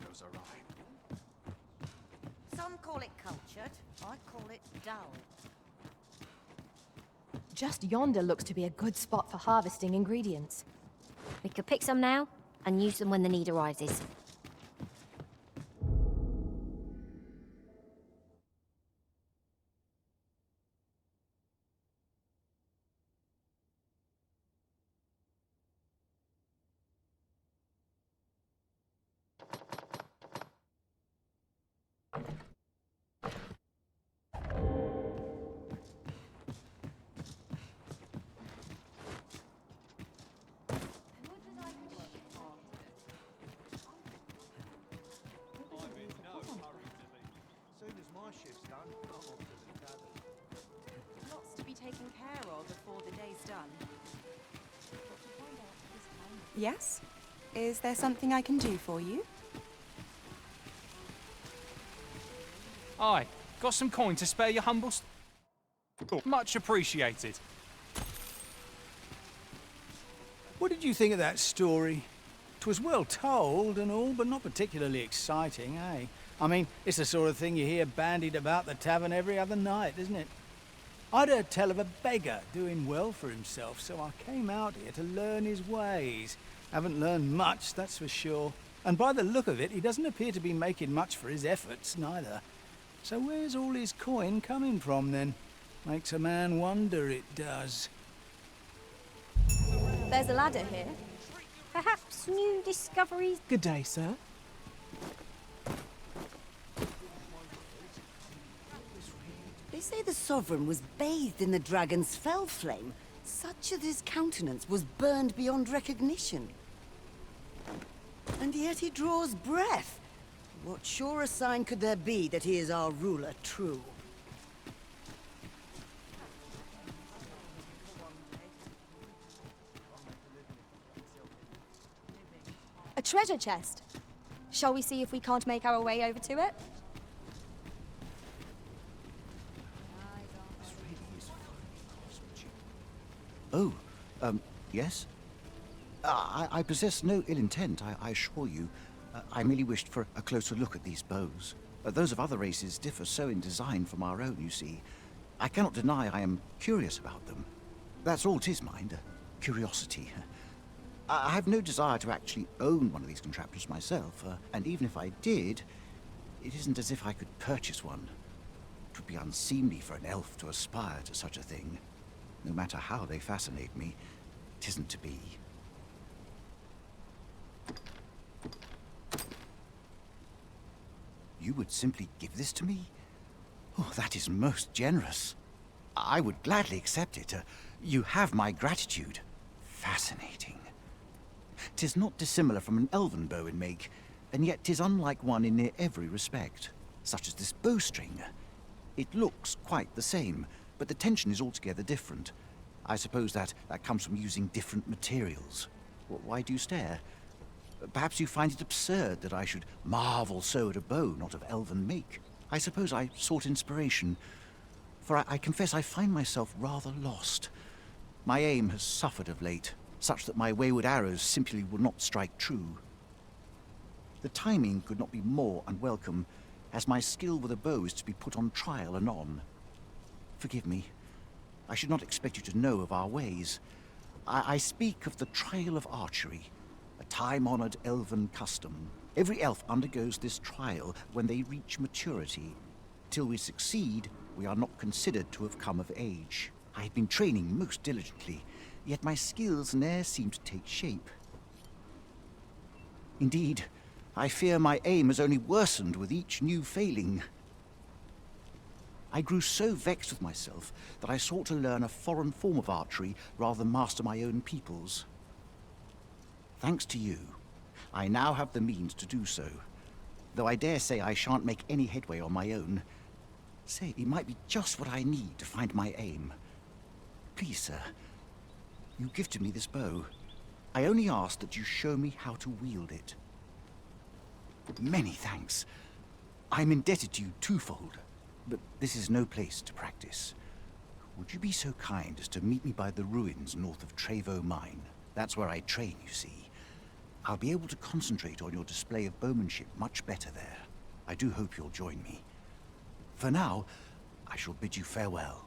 goes awry. Some call it cultured, I call it dull. Just yonder looks to be a good spot for harvesting ingredients. We could pick some now, and use them when the need arises. Lots to be taken care of before the day's done. Yes? Is there something I can do for you? Aye, got some coin to spare your humble Much appreciated. What did you think of that story? 'Twas well told and all, but not particularly exciting, eh? I mean, it's the sort of thing you hear bandied about the tavern every other night, isn't it? I'd heard tell of a beggar doing well for himself, so I came out here to learn his ways. Haven't learned much, that's for sure. And by the look of it, he doesn't appear to be making much for his efforts, neither. So where's all his coin coming from, then? Makes a man wonder, it does. There's a ladder here. Perhaps new discoveries? Good day, sir. They say the Sovereign was bathed in the dragon's fell flame, such that his countenance was burned beyond recognition. And yet he draws breath. What surer sign could there be that he is our ruler true? A treasure chest. Shall we see if we can't make our way over to it? Oh, yes? I possess no ill intent, I assure you. I merely wished for a closer look at these bows. Those of other races differ so in design from our own, you see. I cannot deny I am curious about them. That's all 'tis, mind, curiosity. I have no desire to actually own one of these contraptions myself, and even if I did, it isn't as if I could purchase one. It would be unseemly for an elf to aspire to such a thing. No matter how they fascinate me, it isn't to be. You would simply give this to me? Oh, that is most generous. I would gladly accept it. You have my gratitude. Fascinating. 'Tis not dissimilar from an elven bow in make, and yet 'tis unlike one in near every respect, such as this bowstring. It looks quite the same, but the tension is altogether different. I suppose that comes from using different materials. Why do you stare? Perhaps you find it absurd that I should marvel so at a bow not of elven make. I suppose I sought inspiration, for I confess I find myself rather lost. My aim has suffered of late, such that my wayward arrows simply will not strike true. The timing could not be more unwelcome, as my skill with a bow is to be put on trial anon. Forgive me. I should not expect you to know of our ways. I speak of the trial of archery, a time-honored elven custom. Every elf undergoes this trial when they reach maturity. Till we succeed, we are not considered to have come of age. I have been training most diligently, yet my skills ne'er seem to take shape. Indeed, I fear my aim has only worsened with each new failing. I grew so vexed with myself that I sought to learn a foreign form of archery rather than master my own people's. Thanks to you, I now have the means to do so, though I dare say I shan't make any headway on my own. Say, it might be just what I need to find my aim. Please, sir, you give to me this bow. I only ask that you show me how to wield it. Many thanks. I'm indebted to you twofold, but this is no place to practice. Would you be so kind as to meet me by the ruins north of Trevo Mine? That's where I train, you see. I'll be able to concentrate on your display of bowmanship much better there. I do hope you'll join me. For now, I shall bid you farewell.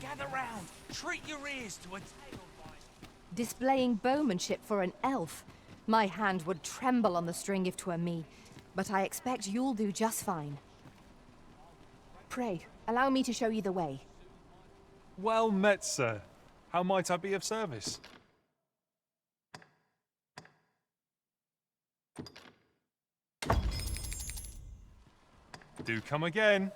Gather round! Treat your ears to a tale by... Displaying bowmanship for an elf. My hand would tremble on the string if 'twere me, but I expect you'll do just fine. Pray, allow me to show you the way. Well met, sir. How might I be of service? Do come again.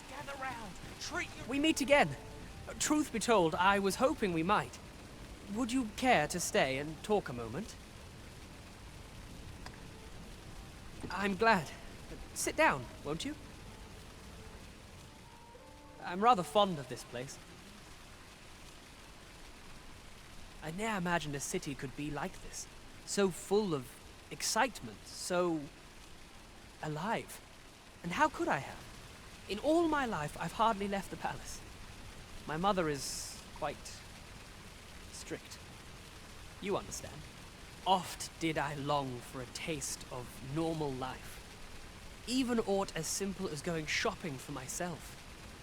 Gather round! Treat your... We meet again. Truth be told, I was hoping we might. Would you care to stay and talk a moment? I'm glad. Sit down, won't you? I'm rather fond of this place. I ne'er imagined a city could be like this. So full of excitement, so alive. And how could I have? In all my life, I've hardly left the palace. My mother is quite strict. You understand. Oft did I long for a taste of normal life. Even aught as simple as going shopping for myself.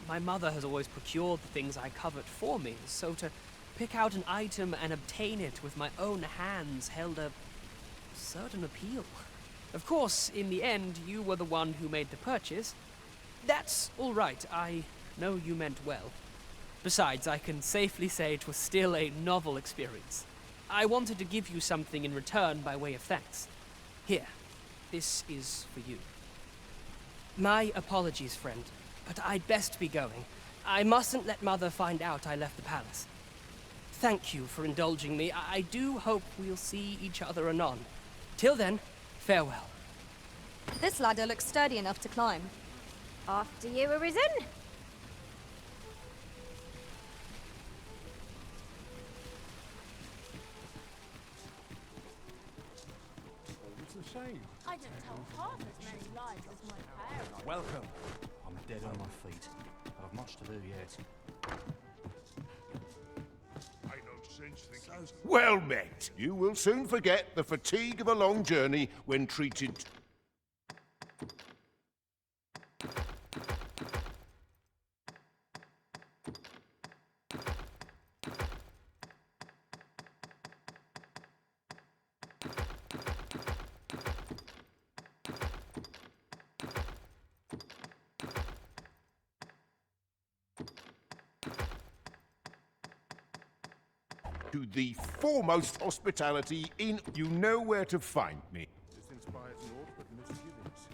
My mother has always procured the things I covet for me, so to pick out an item and obtain it with my own hands held a certain appeal. Of course, in the end, you were the one who made the purchase. That's all right. I know you meant well. Besides, I can safely say it was still a novel experience. I wanted to give you something in return by way of thanks. Here, this is for you. My apologies, friend, but I'd best be going. I mustn't let Mother find out I left the palace. Thank you for indulging me. I do hope we'll see each other anon. Till then, farewell. This ladder looks sturdy enough to climb. After you, Arisen. It's a shame. I don't tell half as many lies as my parents. Welcome. I'm dead on my feet. I have much to do yet. Well met. You will soon forget the fatigue of a long journey when treated... to the foremost hospitality in... You know where to find me. This inspires naught but misgivings.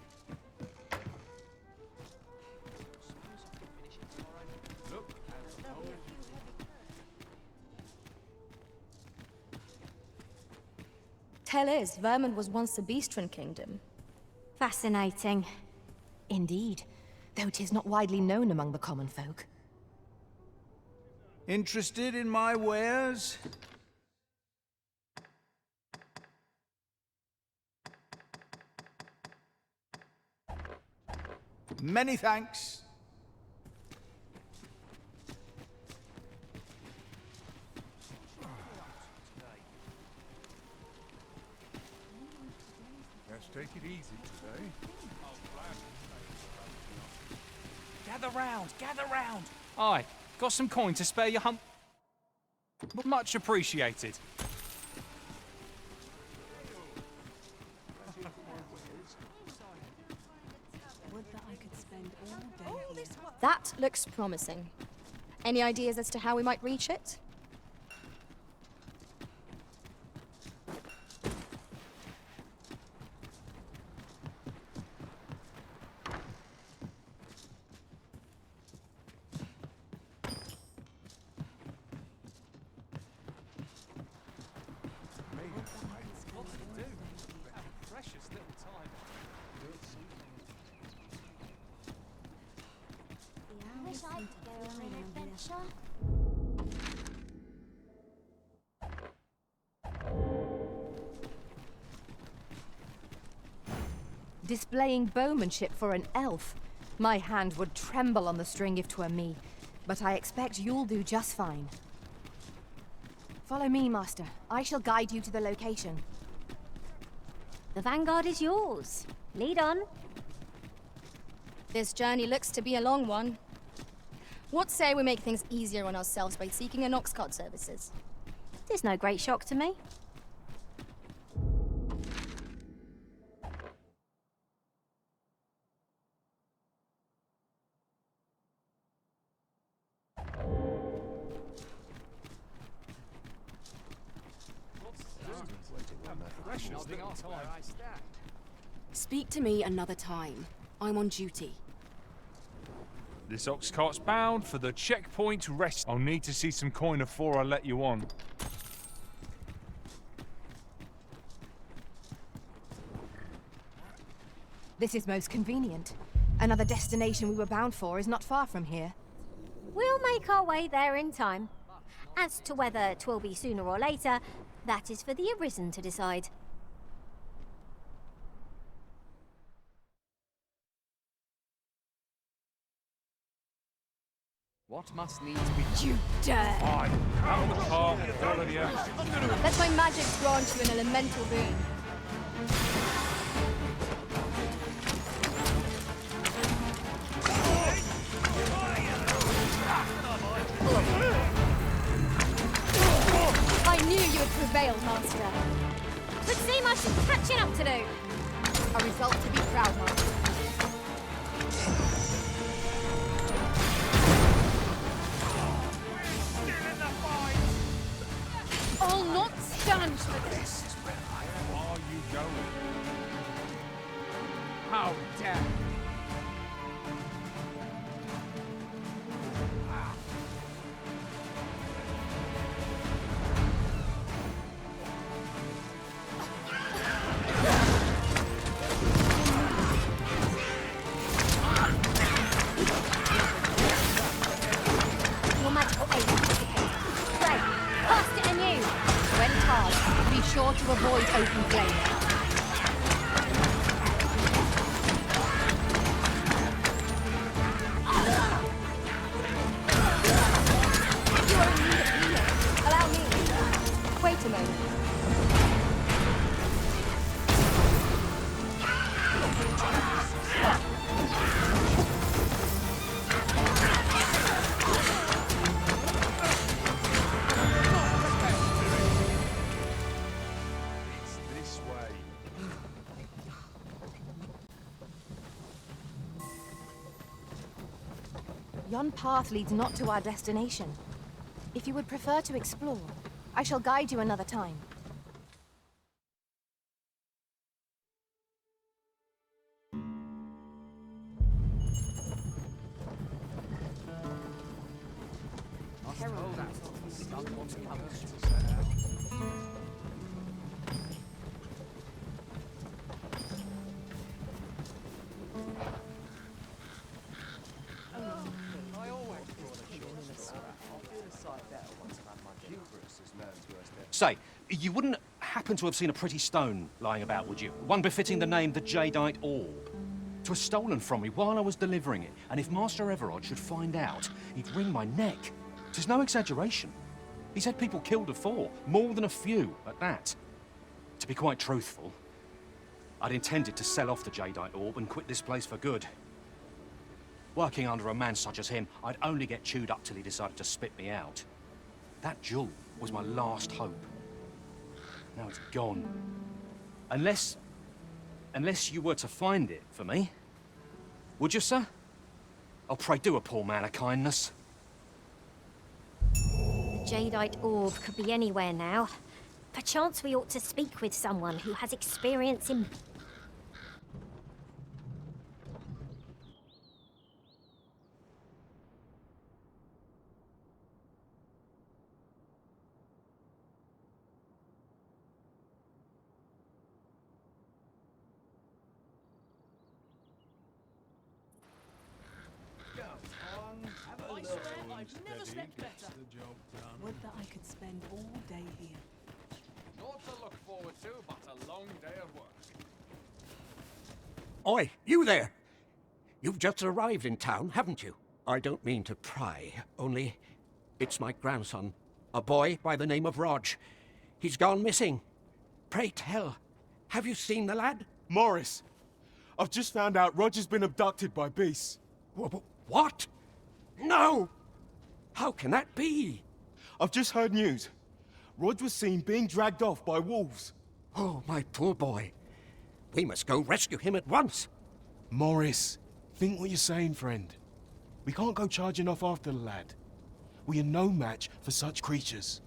Look, Tell is, Vermund was once a Beastren kingdom. Fascinating. Indeed, though 'tis not widely known among the common folk. Interested in my wares? Many thanks. let's take it easy today. Gather round! Aye, got some coin to spare your Much appreciated. Would that I could spend all day here. That looks promising. Any ideas as to how we might reach it? precious little time. I wish I could go on an adventure. Displaying bowmanship for an elf. My hand would tremble on the string if 'twere me, but I expect you'll do just fine. Follow me, Master. I shall guide you to the location. The vanguard is yours. Lead on. This journey looks to be a long one. What say we make things easier on ourselves by seeking an ox cart services? It's no great shock to me. Precious little time. Speak to me another time. I'm on duty. This ox cart's bound for the checkpoint rest. I'll need to see some coin before I let you on. This is most convenient. Another destination we were bound for is not far from here. We'll make our way there in time. As to whether 'twill be sooner or later, that is for the Arisen to decide. What must needs be... You dare! Aye, out of the car, all of you. Let my magic grant you an elemental boon. I knew you would prevail, Master. Could seem I some catching up to do. A result to be proud of. I'll not stand for this. Where are you going? How dare! Your magical aid anticipated. Great. Cast it anew. When charged, be sure to avoid open flame. You are in need of healing. Allow me. Wait a moment. It's this way. Yon path leads not to our destination. If you would prefer to explore, I shall guide you another time. Say, you wouldn't happen to have seen a pretty stone lying about, would you? One befitting the name the Jadeite Orb. 'Twas stolen from me while I was delivering it, and if Master Everard should find out, he'd wring my neck. 'Tis no exaggeration. He said people killed afore, more than a few at that. To be quite truthful, I'd intended to sell off the Jadeite Orb and quit this place for good. Working under a man such as him, I'd only get chewed up till he decided to spit me out. That jewel was my last hope. Now it's gone. Unless you were to find it for me. Would you, sir? Oh, pray do a poor man a kindness. The Jadeite Orb could be anywhere now. Perchance we ought to speak with someone who has experience in... I've never slept better. Would that I could spend all day here. Not to look forward to, but a long day of work. Oi, you there! You've just arrived in town, haven't you? I don't mean to pry, only it's my grandson, a boy by the name of Rog. He's gone missing. Pray tell, have you seen the lad? Morris, I've just found out Roger's been abducted by beasts. What? No! How can that be? I've just heard news. Rog was seen being dragged off by wolves. Oh, my poor boy. We must go rescue him at once. Morris, think what you're saying, friend. We can't go charging off after the lad. We are no match for such creatures.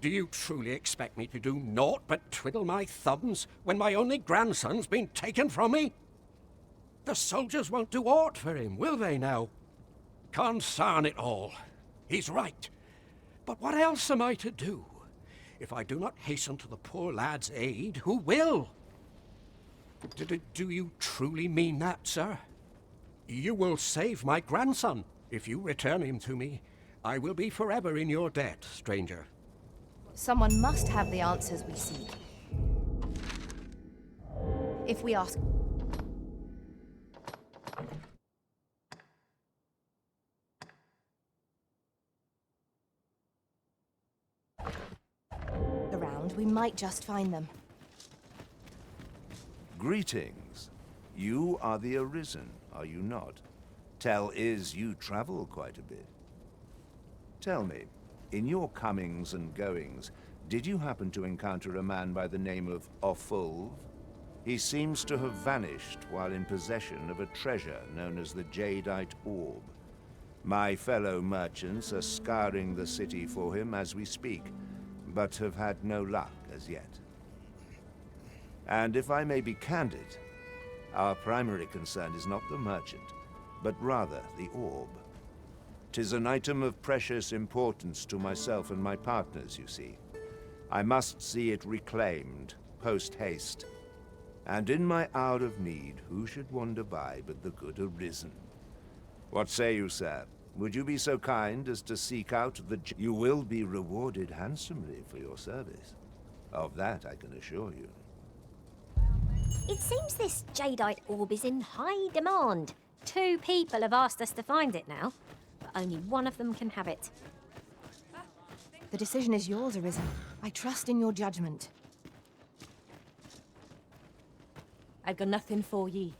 Do you truly expect me to do naught but twiddle my thumbs when my only grandson's been taken from me? The soldiers won't do aught for him, will they now? Consarn it all. He's right. But what else am I to do? If I do not hasten to the poor lad's aid, who will? Do you truly mean that, sir? You will save my grandson. If you return him to me, I will be forever in your debt, stranger. Someone must have the answers we seek. If we ask... around, we might just find them. Greetings. You are the Arisen, are you not? Tell is you travel quite a bit. Tell me, in your comings and goings, did you happen to encounter a man by the name of Offulv? He seems to have vanished while in possession of a treasure known as the Jadeite Orb. My fellow merchants are scouring the city for him as we speak, but have had no luck as yet. And if I may be candid, our primary concern is not the merchant, but rather the orb. 'Tis an item of precious importance to myself and my partners, you see. I must see it reclaimed, post-haste. And in my hour of need, who should wander by but the good Arisen? What say you, sir? Would you be so kind as to seek out the... You will be rewarded handsomely for your service. Of that I can assure you. It seems this Jadeite orb is in high demand. 2 people have asked us to find it now, but only one of them can have it. The decision is yours, Arisen. I trust in your judgment. I've got nothing for ye.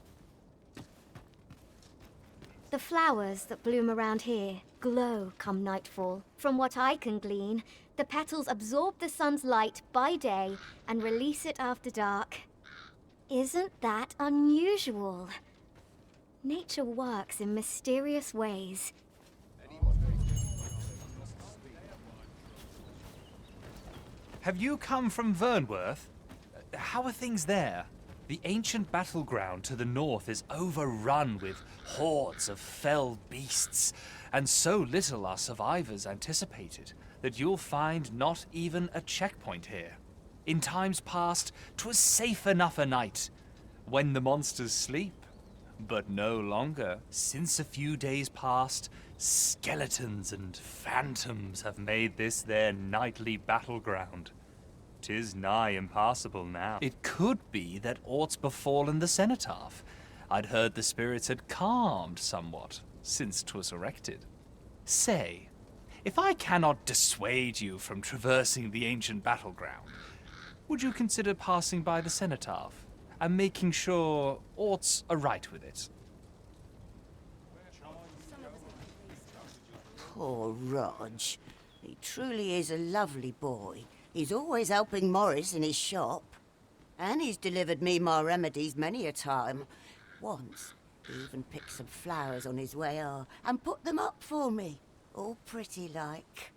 The flowers that bloom around here glow come nightfall. From what I can glean, the petals absorb the sun's light by day and release it after dark. Isn't that unusual? Nature works in mysterious ways. Have you come from Gamerworf? How are things there? The ancient battleground to the north is overrun with hordes of fell beasts, and so little are survivors anticipated that you'll find not even a checkpoint here. In times past, 'twas safe enough a night, when the monsters sleep, but no longer. Since a few days past, skeletons and phantoms have made this their nightly battleground. 'Tis nigh impassable now. It could be that aught's befallen the cenotaph. I'd heard the spirits had calmed somewhat since 'twas erected. Say, if I cannot dissuade you from traversing the ancient battleground, would you consider passing by the cenotaph and making sure aught's aright with it? Poor Rog. He truly is a lovely boy. He's always helping Morris in his shop. And he's delivered me my remedies many a time. Once, he even picked some flowers on his way and put them up for me, all pretty like.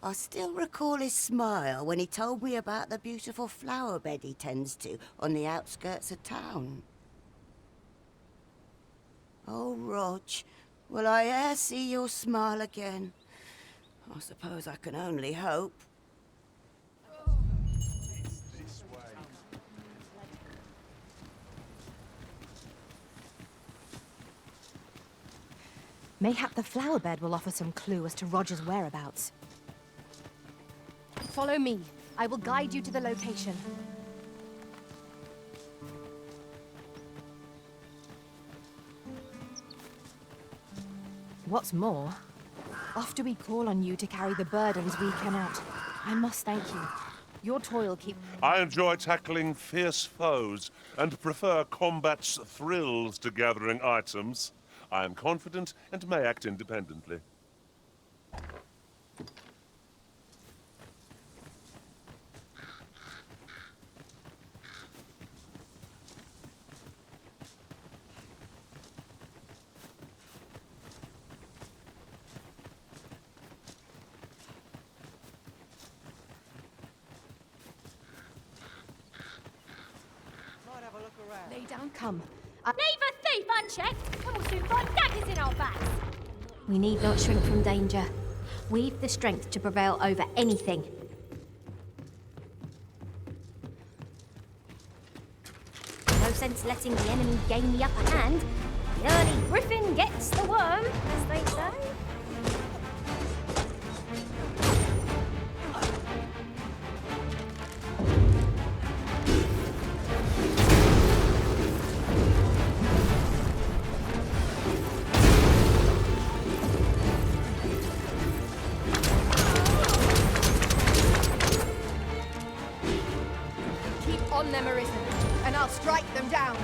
I still recall his smile when he told me about the beautiful flower bed he tends to on the outskirts of town. Oh, Rog, will I e'er see your smile again? I suppose I can only hope. Mayhap the flower bed will offer some clue as to Roger's whereabouts. Follow me. I will guide you to the location. What's more, after we call on you to carry the burdens we cannot, I must thank you. Your toil keep... I enjoy tackling fierce foes and prefer combat's thrills to gathering items. I am confident and may act independently. Lay down, come. Leave a thief unchecked, and we'll soon find daggers in our backs. We need not shrink from danger. We've the strength to prevail over anything. No sense letting the enemy gain the upper hand. The early griffin gets the worm, as they say. On them, Arisen, and I'll strike them down.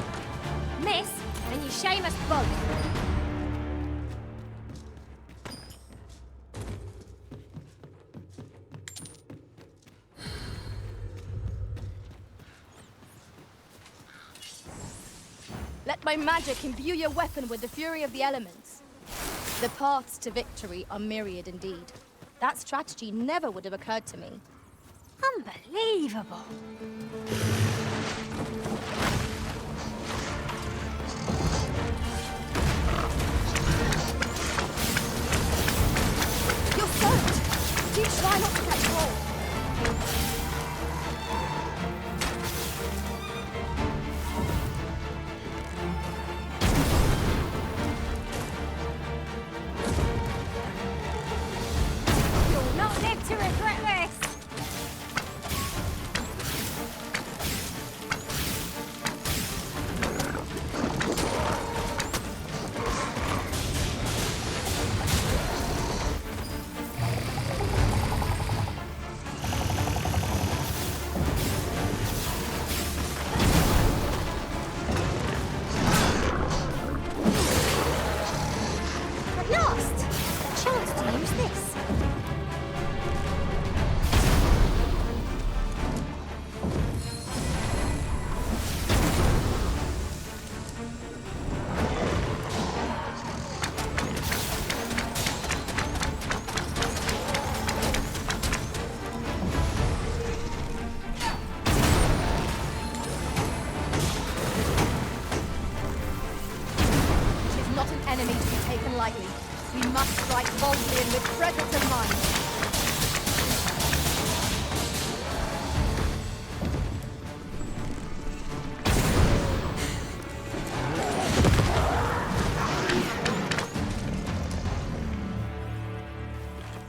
Miss, then you shame us both. Let my magic imbue your weapon with the fury of the elements. The paths to victory are myriad indeed. That strategy never would have occurred to me. Unbelievable. You're soaked! Do try not to catch cold. You'll not live to regret this. At last! A chance to use this. It is not an enemy to be taken lightly. We must strike boldly and with presence of mind.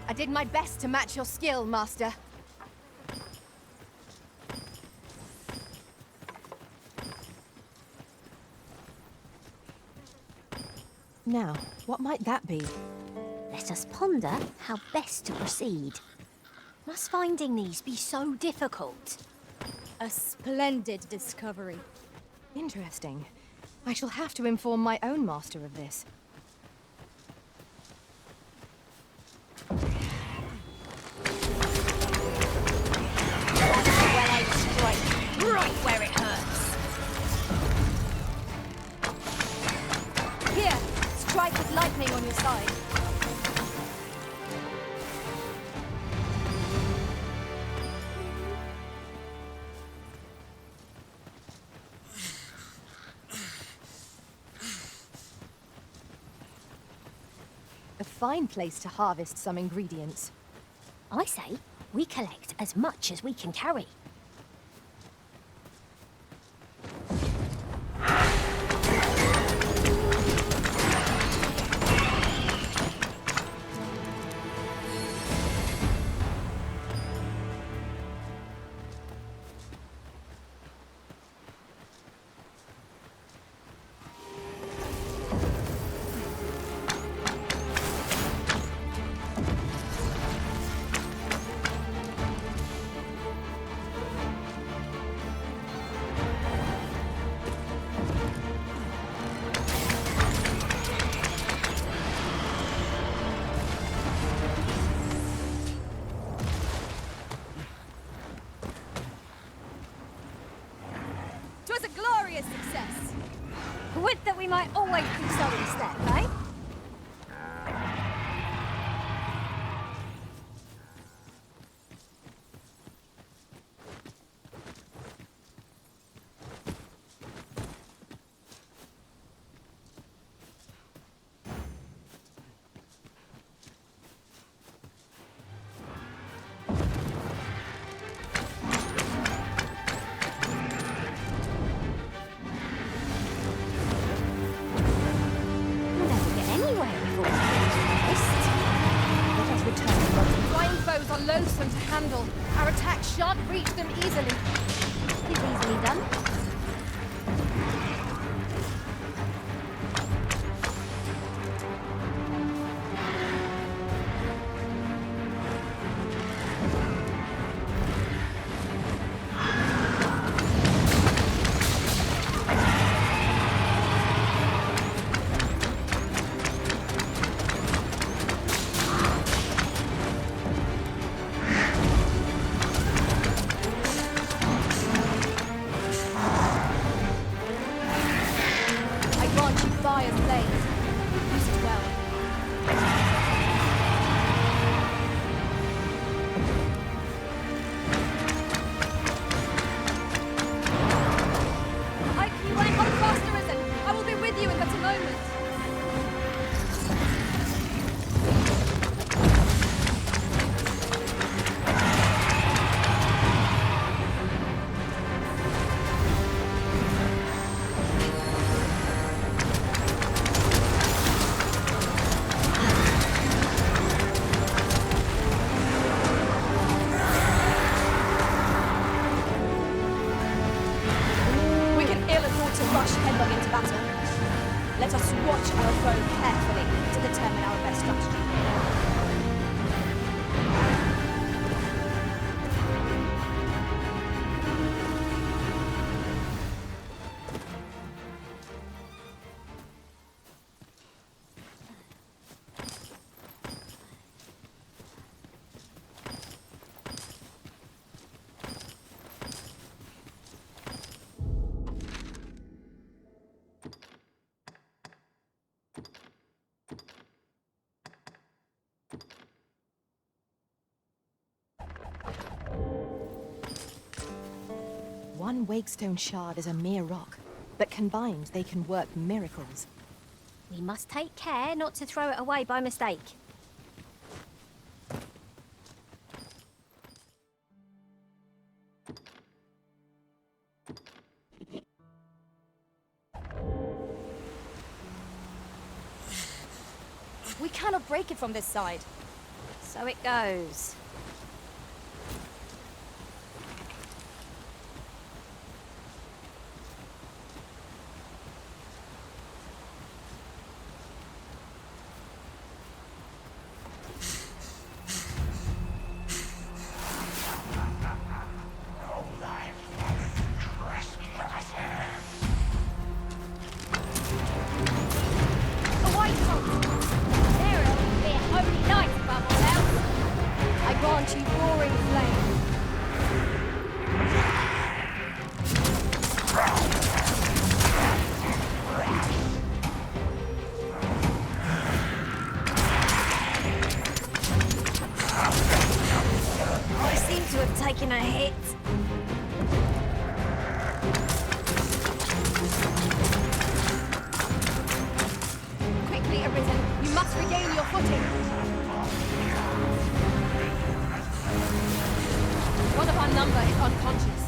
I did my best to match your skill, Master. Now, what might that be? Let us ponder how best to proceed. Must finding these be so difficult? A splendid discovery. Interesting. I shall have to inform my own master of this. Well-aimed strike, right where it hurts. Here, strike with lightning on your side. A fine place to harvest some ingredients. I say, we collect as much as we can carry. a glorious success. Would that we might always be so in step, eh? Loathsome to handle. Our attacks shan't reach them easily. Is easily done. Fire's blaze. Use it well. IQ1 on fast arisen. I will be with you in but a moment. Let us watch our foe carefully to determine our best strategy. One Wakestone shard is a mere rock, but combined they can work miracles. We must take care not to throw it away by mistake. We cannot break it from this side. So it goes. Taking a hit. Quickly, Arisen. You must regain your footing. One of our number is unconscious.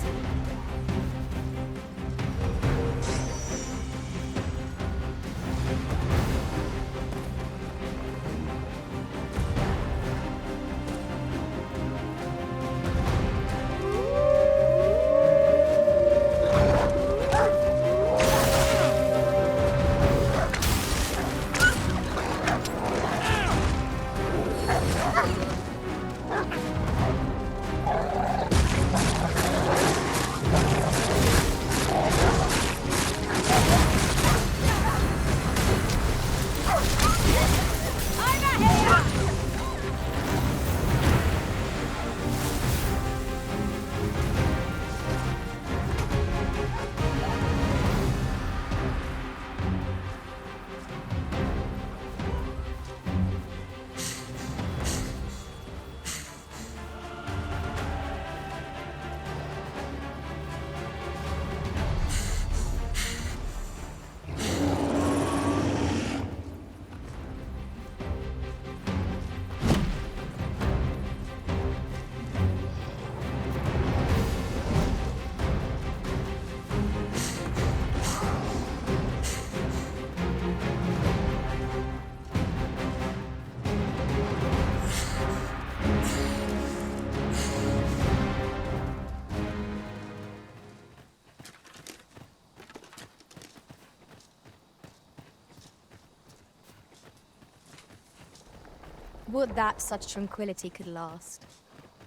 Would that such tranquility could last.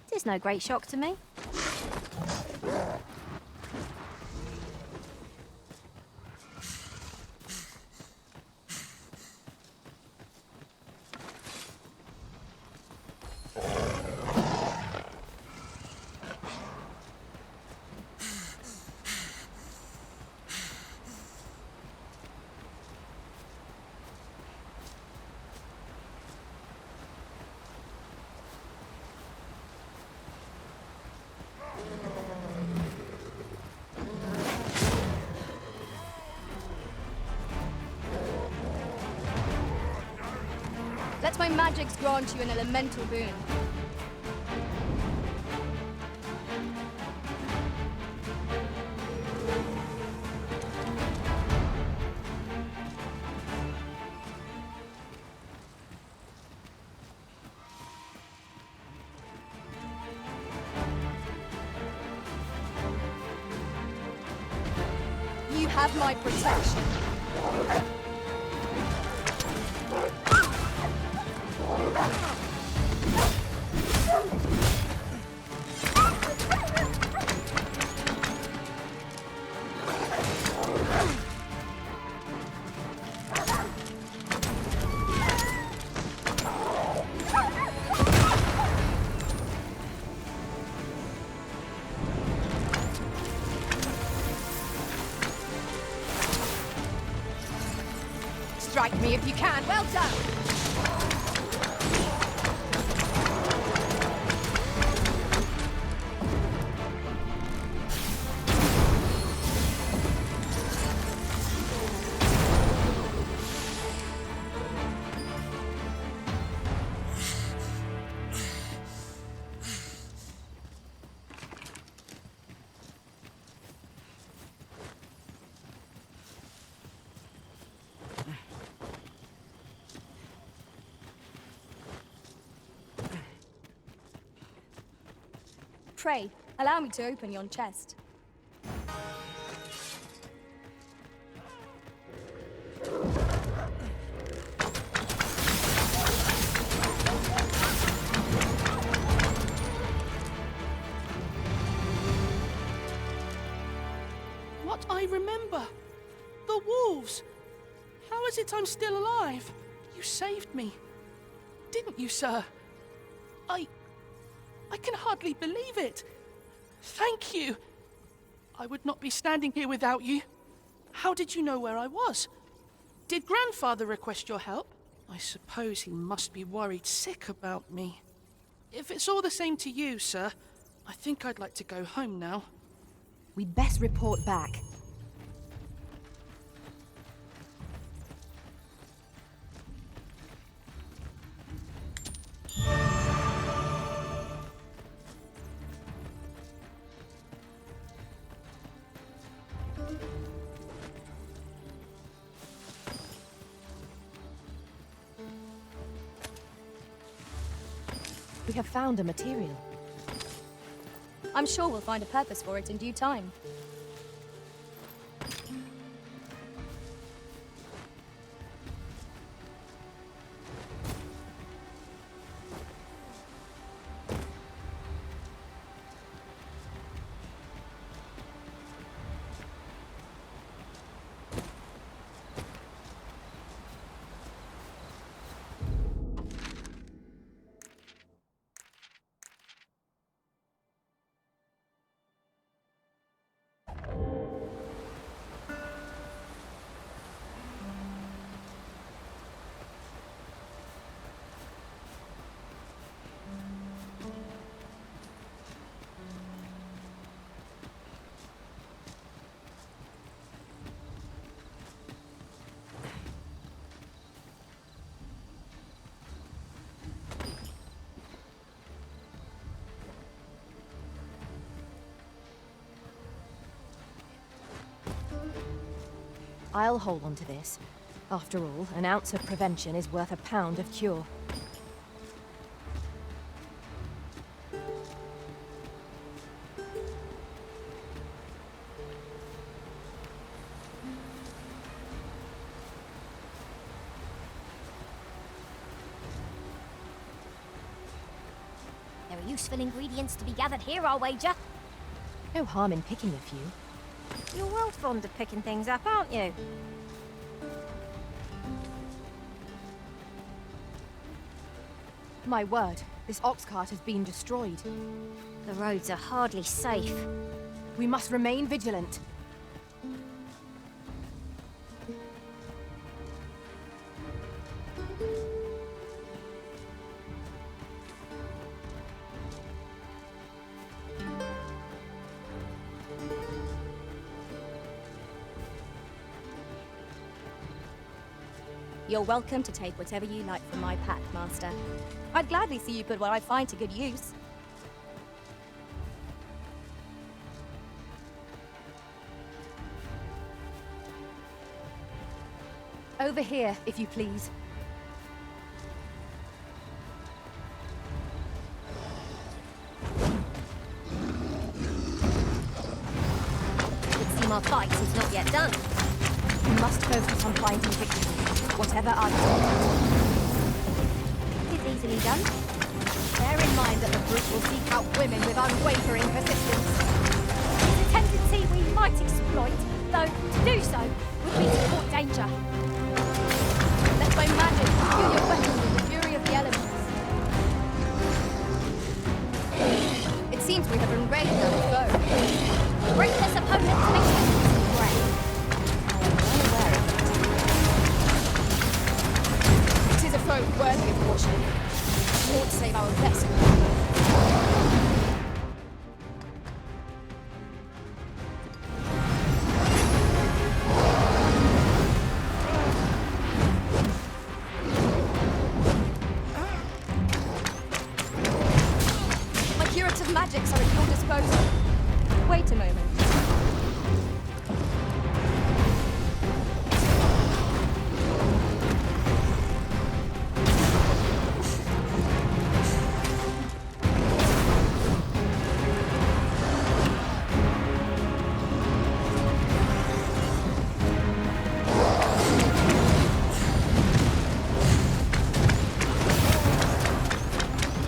'Tis no great shock to me. Let my magics grant you an elemental boon. You have my protection. Strike me if you can. Well done! Pray, allow me to open yon chest. What I remember! The wolves! How is it I'm still alive? You saved me. Didn't you, sir? I can hardly believe it. Thank you. I would not be standing here without you. How did you know where I was? Did Grandfather request your help? I suppose he must be worried sick about me. If it's all the same to you, sir, I think I'd like to go home now. We'd best report back. We have found a material. I'm sure we'll find a purpose for it in due time. I'll hold on to this. After all, an ounce of prevention is worth a pound of cure. useful ingredients to be gathered here, I'll wager. No harm in picking a few. You're well fond of picking things up, aren't you? My word, this ox cart has been destroyed. The roads are hardly safe. We must remain vigilant. You're welcome to take whatever you like from my pack, Master. I'd gladly see you put what I find to good use. Over here, if you please. Would seem our fight is not yet done. We must focus on finding victory, whatever our It's easily done. Bear in mind that the brute will seek out women with unwavering persistence. It's a tendency we might exploit, though to do so would be to court danger. Let my magic imbue your weapon with the fury of the elements. It seems we have enraged our foe. Ruthless opponent makes us brave. I am well aware of it. It is a foe worthy of caution. We ought to save our vessel. My curative magics are at your disposal. Wait a moment.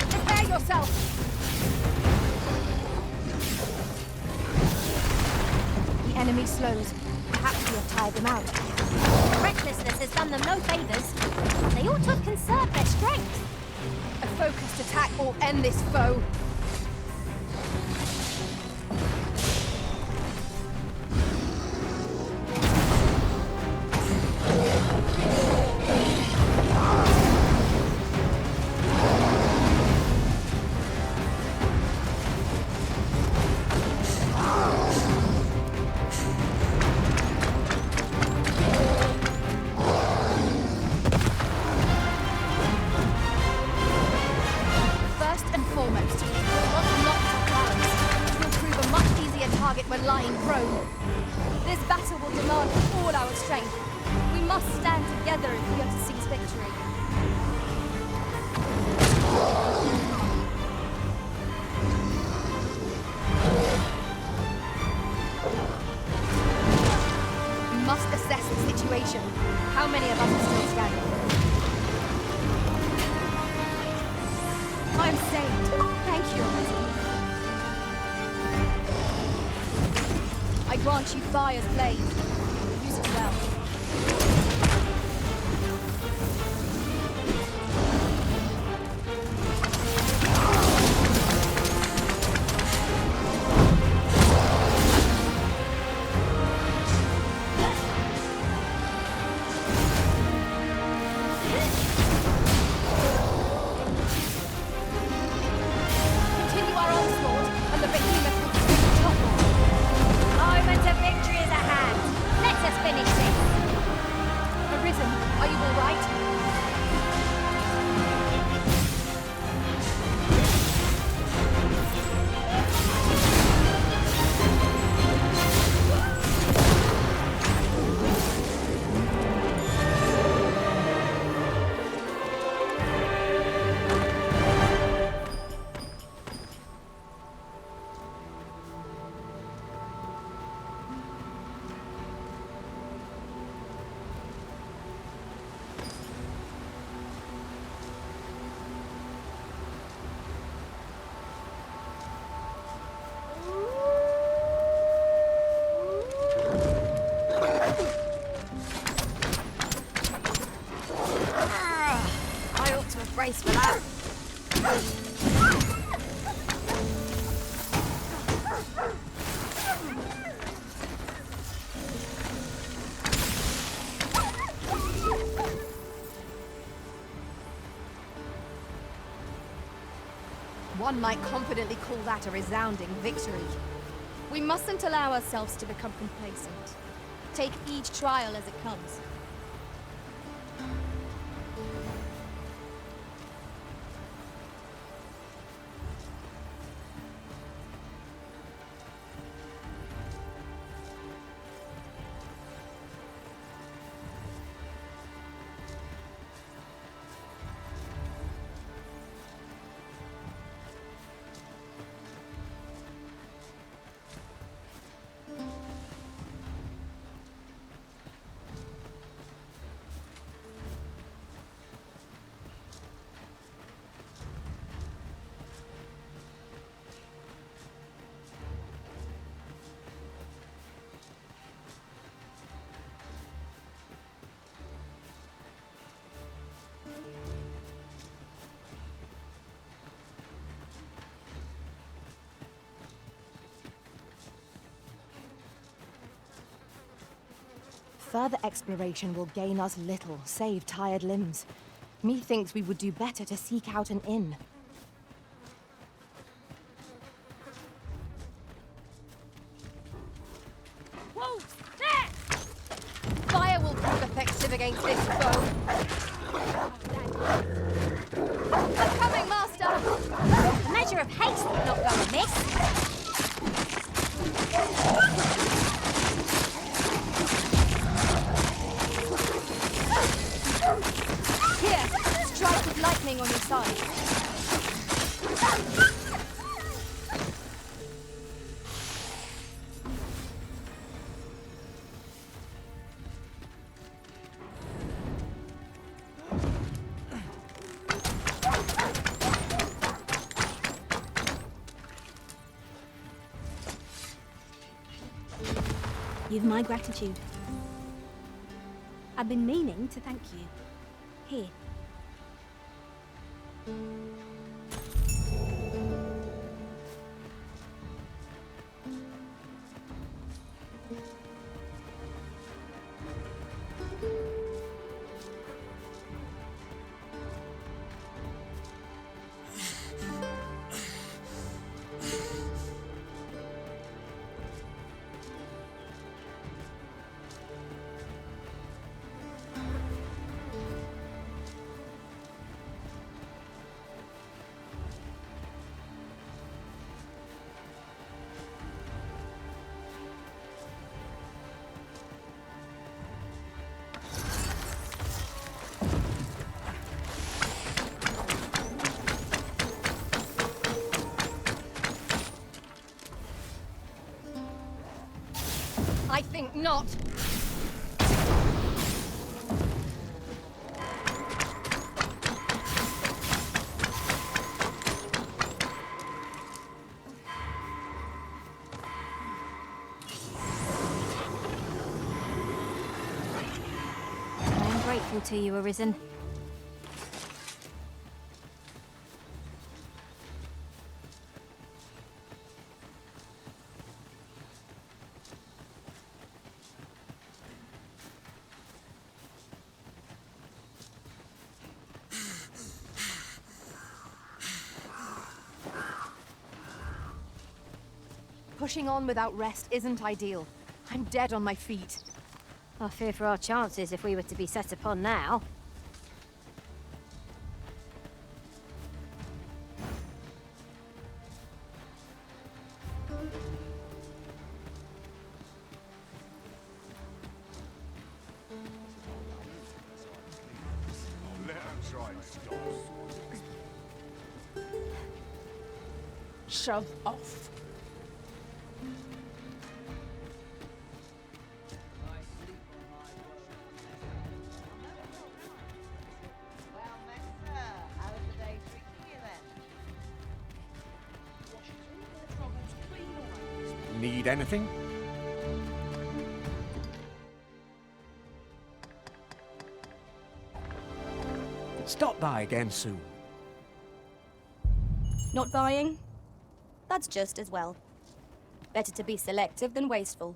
Prepare yourself! The enemy slows. Perhaps we have tired them out. Recklessness has done them no favours. They ought to have conserved their strength. A focused attack will end this foe. First and foremost, we want to knock our balance. It will prove a much easier target when lying prone. This battle will demand all our strength. We must stand together if we are to seize victory. We must assess the situation. How many of us are still standing? I'm saved. Thank you, Almighty. I grant you fire's blade. Use it well. Continue our onslaught, and the behemoth will soon topple. Moment of victory is at hand. Let us finish this. One might confidently call that a resounding victory. We mustn't allow ourselves to become complacent. Take each trial as it comes. Further exploration will gain us little, save tired limbs. Methinks we would do better to seek out an inn. Whoa! There! Fire will prove effective against this foe. I'm coming, Master! A measure of haste would not go amiss. Here, strike with lightning on your side. You've my gratitude. I've been meaning to thank you. Here. I think not. I am grateful to you, Arisen. Pushing on without rest isn't ideal. I'm dead on my feet. I fear for our chances if we were to be set upon now. Shove off. Need anything? Stop by again soon. Not buying? That's just as well. Better to be selective than wasteful.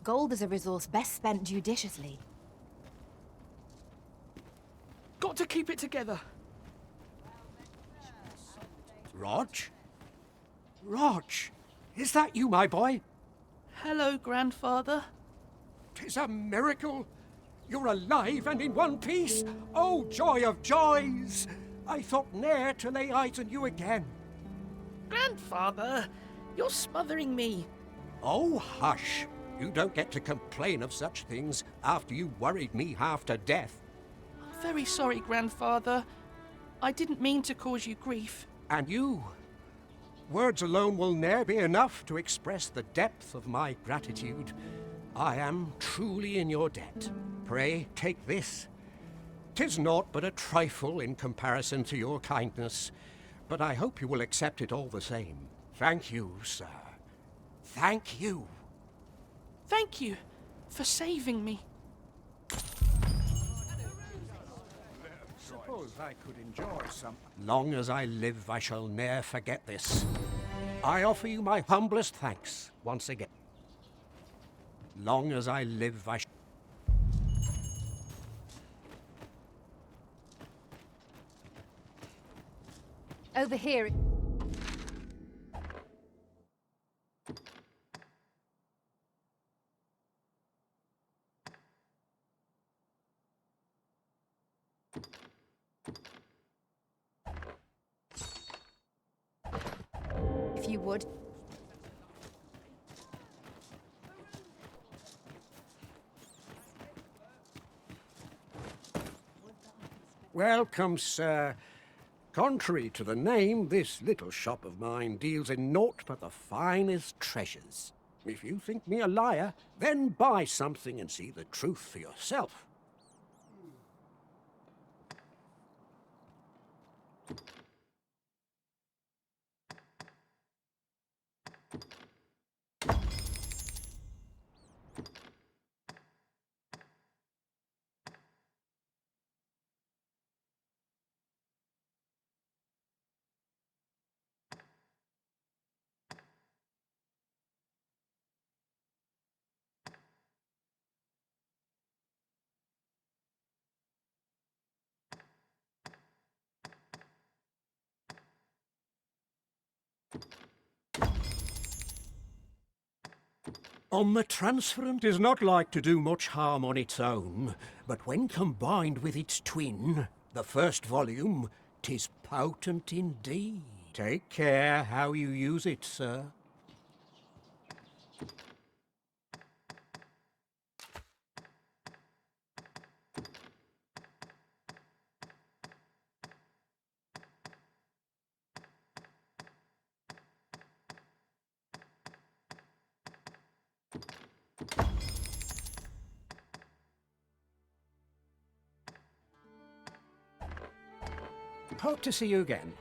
Gold is a resource best spent judiciously. Got to keep it together. Rog? Rog, is that you, my boy? Hello, Grandfather. 'Tis a miracle. You're alive and in one piece. Oh, joy of joys! I thought ne'er to lay eyes on you again. Grandfather, you're smothering me. Oh, hush. You don't get to complain of such things after you worried me half to death. I'm very sorry, Grandfather. I didn't mean to cause you grief. And you? Words alone will ne'er be enough to express the depth of my gratitude. I am truly in your debt. Pray, take this. 'Tis naught but a trifle in comparison to your kindness, but I hope you will accept it all the same. Thank you, sir. Thank you. Thank you for saving me. Suppose I could enjoy some. Long as I live, I shall ne'er forget this. I offer you my humblest thanks once again. Long as I live, I Over here. If you would. Welcome, sir. Contrary to the name, this little shop of mine deals in naught but the finest treasures. If you think me a liar, then buy something and see the truth for yourself. Transferent is not like to do much harm on its own, but when combined with its twin, the first volume, 'tis potent indeed. Take care how you use it, sir. Hope to see you again.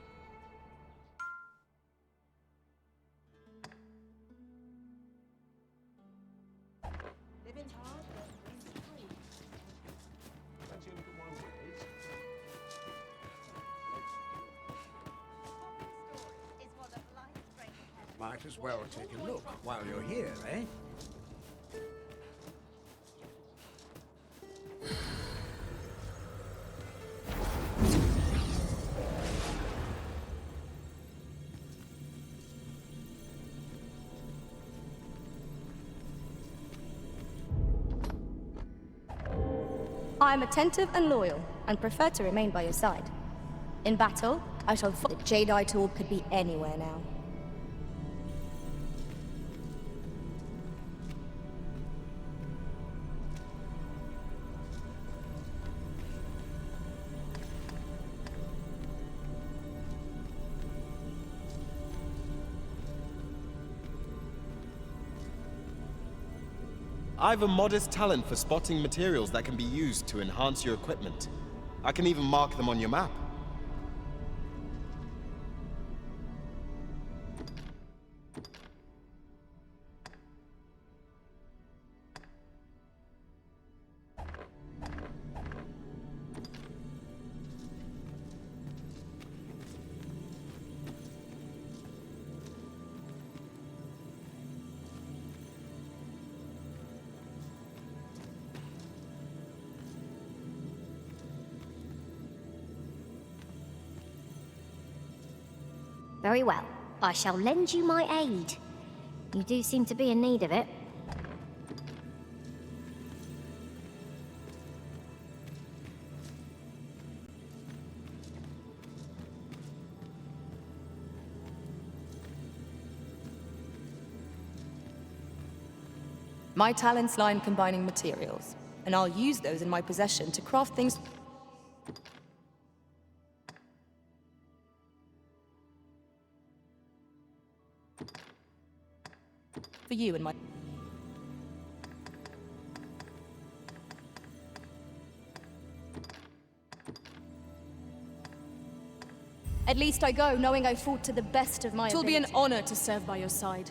Might as well take a look while you're here, eh? I am attentive and loyal, and prefer to remain by your side. In battle, I shall follow. The Jadeite orb could be anywhere now. I've a modest talent for spotting materials that can be used to enhance your equipment. I can even mark them on your map. Very well. I shall lend you my aid. You do seem to be in need of it. My talents lie in combining materials, and I'll use those in my possession to craft things for you and my... At least I go knowing I fought to the best of my It will be an ability. honor to serve by your side.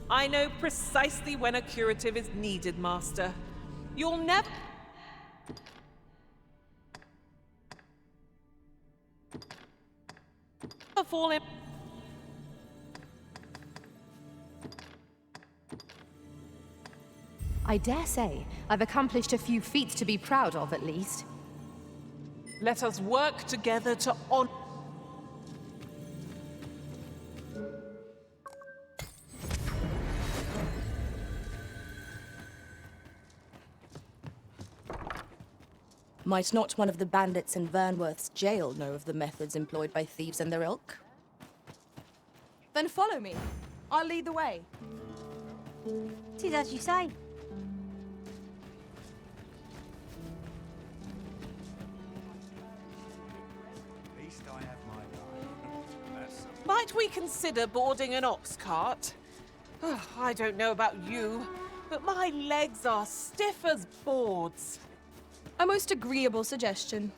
I know precisely when a curative is needed, Master. You'll never... fall in... I dare say I've accomplished a few feats to be proud of, at least. Let us work together to honor... Might not one of the bandits in Gamerworf's jail know of the methods employed by thieves and their ilk? Then follow me. I'll lead the way. Tis as you say. Might we consider boarding an ox cart? I don't know about you, but my legs are stiff as boards. A most agreeable suggestion.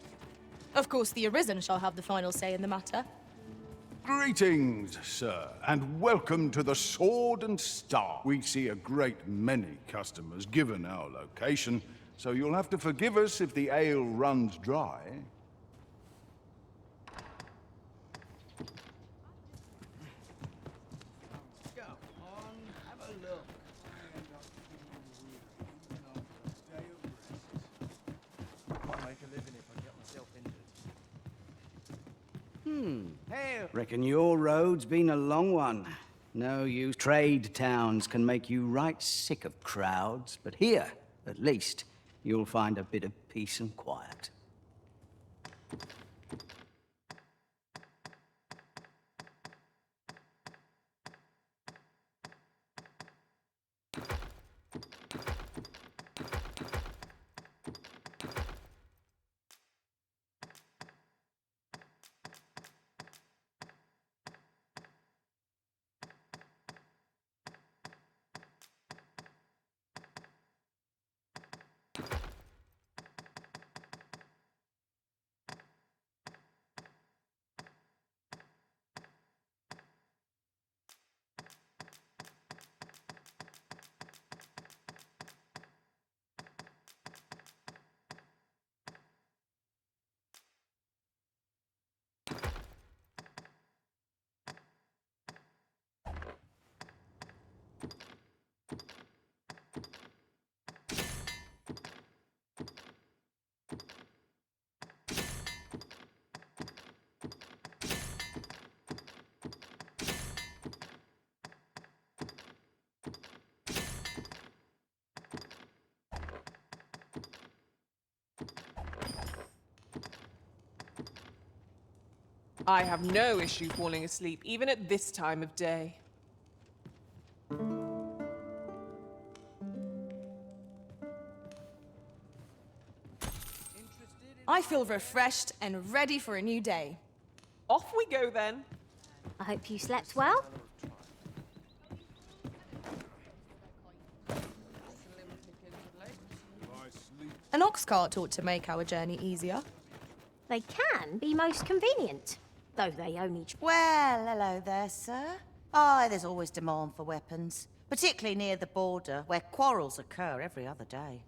Of course, the Arisen shall have the final say in the matter. Greetings, sir, and welcome to the Sword and Star. We see a great many customers given our location, so you'll have to forgive us if the ale runs dry. Reckon your road's been a long one. No use. Trade towns can make you right sick of crowds, but here, at least, you'll find a bit of peace and quiet. I have no issue falling asleep, even at this time of day. I feel refreshed and ready for a new day. Off we go then. I hope you slept well. An ox cart ought to make our journey easier. They can be most convenient, though they only... Well, hello there, sir. Aye, there's always demand for weapons, particularly near the border, where quarrels occur every other day.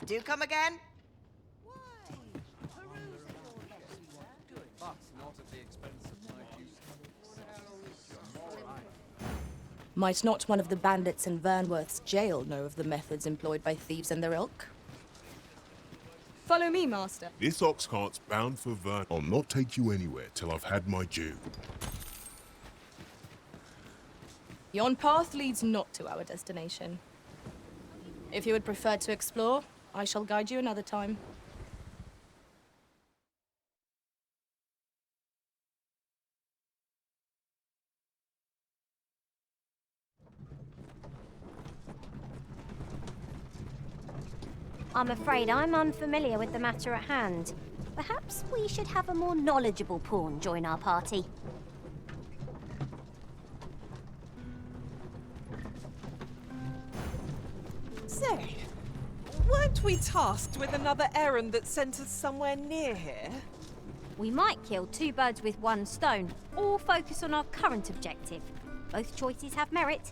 Do come again? Might not one of the bandits in Vernworth's jail know of the methods employed by thieves and their ilk? Follow me, Master. This ox cart's bound for Vern. I'll not take you anywhere till I've had my due. Yon path leads not to our destination. If you would prefer to explore, I shall guide you another time. I'm afraid I'm unfamiliar with the matter at hand. Perhaps we should have a more knowledgeable pawn join our party. Say, weren't we tasked with another errand that sent us somewhere near here? We might kill two birds with one stone, or focus on our current objective. Both choices have merit.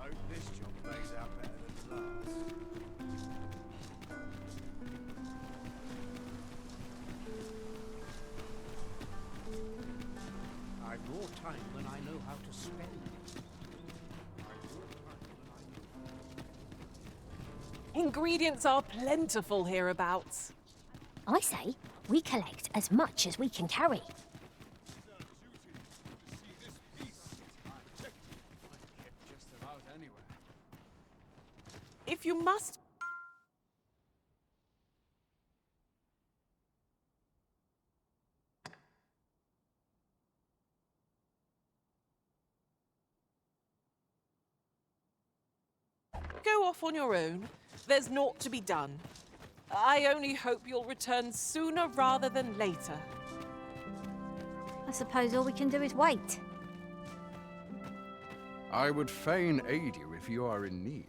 I hope this job plays out better than last. I've more time than I know how to spend. Ingredients are plentiful hereabouts. I say, we collect as much as we can carry. If you must... go off on your own, there's naught to be done. I only hope you'll return sooner rather than later. I suppose all we can do is wait. I would fain aid you if you are in need.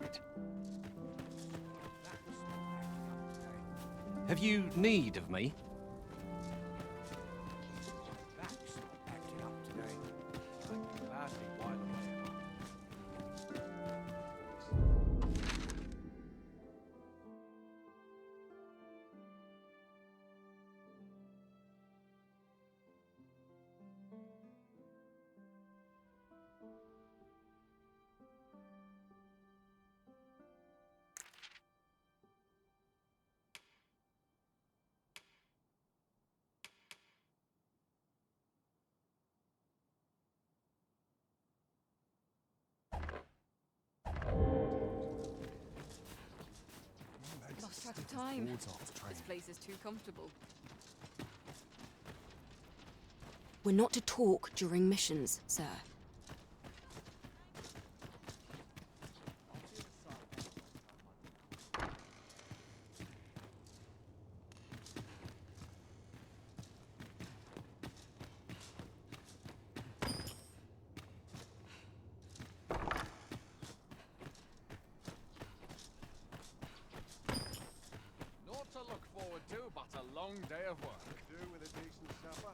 Have you need of me? Lost track of time. This place is too comfortable. We're not to talk during missions, sir. long day of work. Do with a decent supper.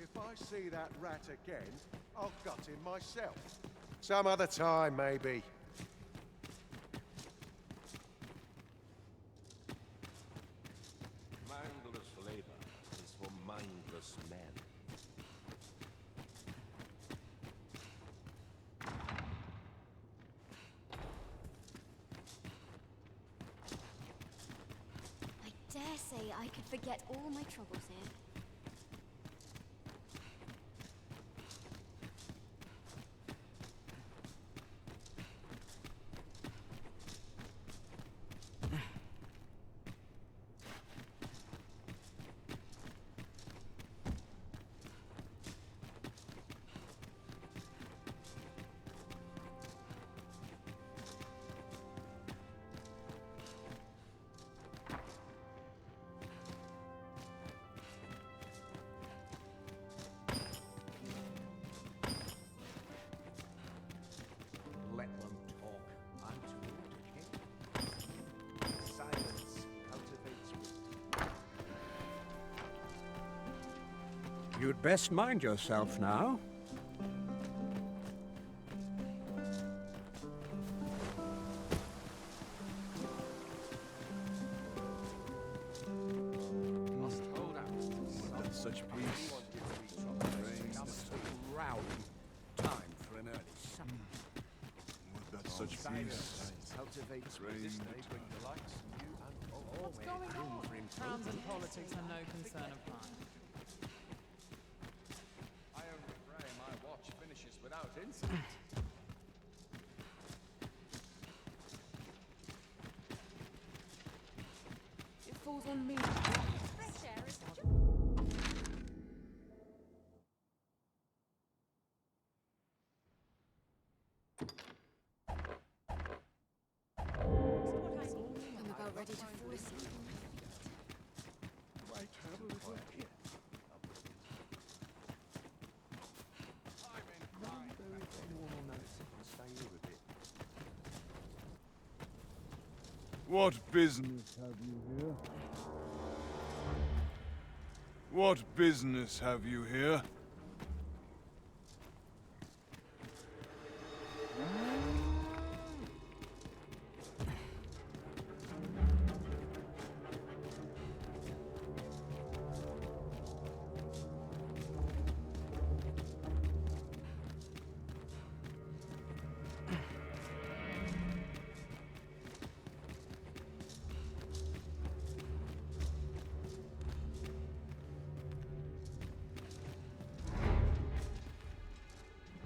If I see that rat again, I'll gut him myself. Some other time, maybe. Mindless labor is for mindless men. I dare say I could forget all my troubles here. Let them talk. I'm too old to care. Silence cultivates wisdom. You'd best mind yourself now. Must hold out. Would that such peace reigns rowdy. Time for an early supper. Would that such peace cultivates reigns. What's going on? Crowns and politics are no concern of mine. I only pray my watch finishes without incident. It falls on me. I'm about ready to fall asleep. Might have a little kiss. What business have you here? What business have you here?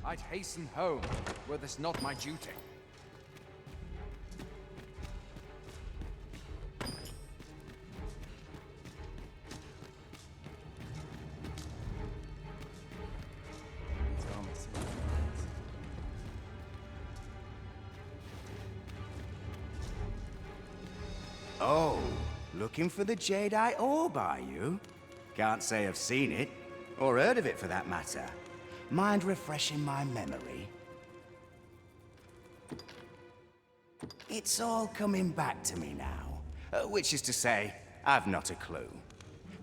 I'd hasten home, were this not my duty. Oh, looking for the Jadeite orb, are you? Can't say I've seen it, or heard of it for that matter. Mind refreshing my memory? It's all coming back to me now. Which is to say, I've not a clue.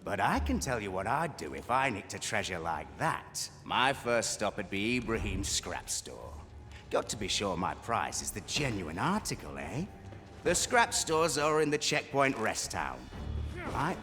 But I can tell you what I'd do if I nicked a treasure like that. My first stop would be Ibrahim's scrap store. Got to be sure my price is the genuine article, eh? The scrap stores are in the Checkpoint Rest Town. Right?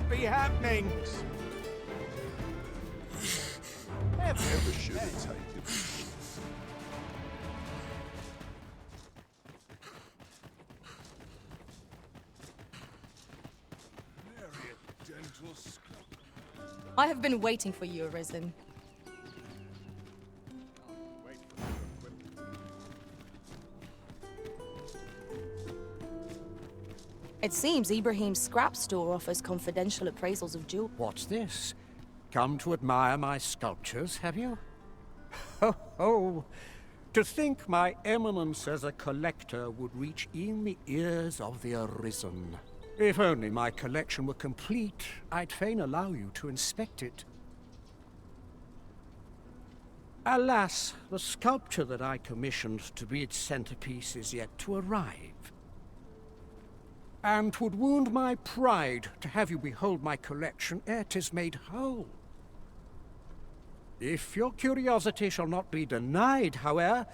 be happening. Never should have taken this. Dental scalpel. I have been waiting for you, Arisen. It seems Ibrahim's scrap store offers confidential appraisals of jewels. What's this? Come to admire my sculptures, have you? Ho ho! To think my eminence as a collector would reach in the ears of the Arisen. If only my collection were complete, I'd fain allow you to inspect it. Alas, the sculpture that I commissioned to be its centerpiece is yet to arrive. And 'twould wound my pride to have you behold my collection ere 'tis made whole. If your curiosity shall not be denied, however,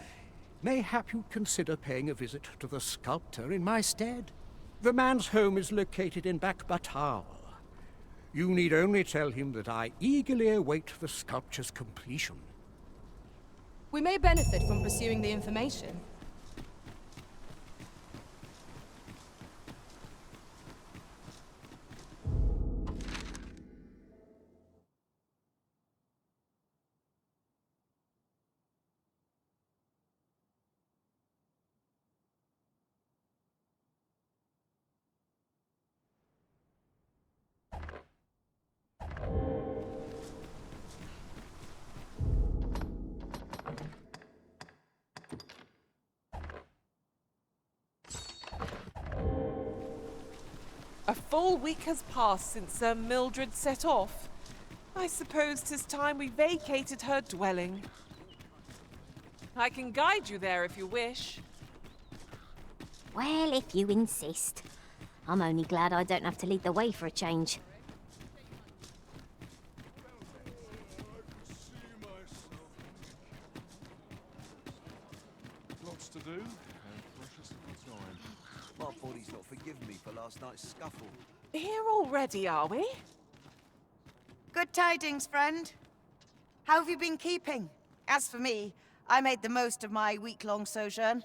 mayhap you'd consider paying a visit to the sculptor in my stead. The man's home is located in Bakbatal. You need only tell him that I eagerly await the sculpture's completion. We may benefit from pursuing the information. A full week has passed since Sir Mildred set off. I suppose 'tis time we vacated her dwelling. I can guide you there if you wish. Well, if you insist. I'm only glad I don't have to lead the way for a change. Lots to do, and precious little time. My body's not forgiven me for last night's scuffle. Here already, are we? Good tidings, friend. How have you been keeping? As for me, I made the most of my week-long sojourn.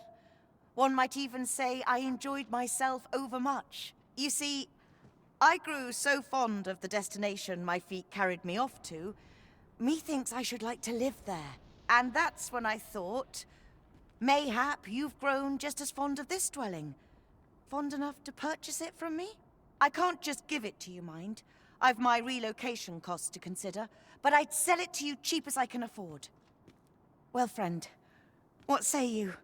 One might even say I enjoyed myself overmuch. You see, I grew so fond of the destination my feet carried me off to, methinks I should like to live there. And that's when I thought, mayhap you've grown just as fond of this dwelling. Fond enough to purchase it from me? I can't just give it to you, mind. I've my relocation costs to consider, but I'd sell it to you cheap as I can afford. Well, friend, what say you?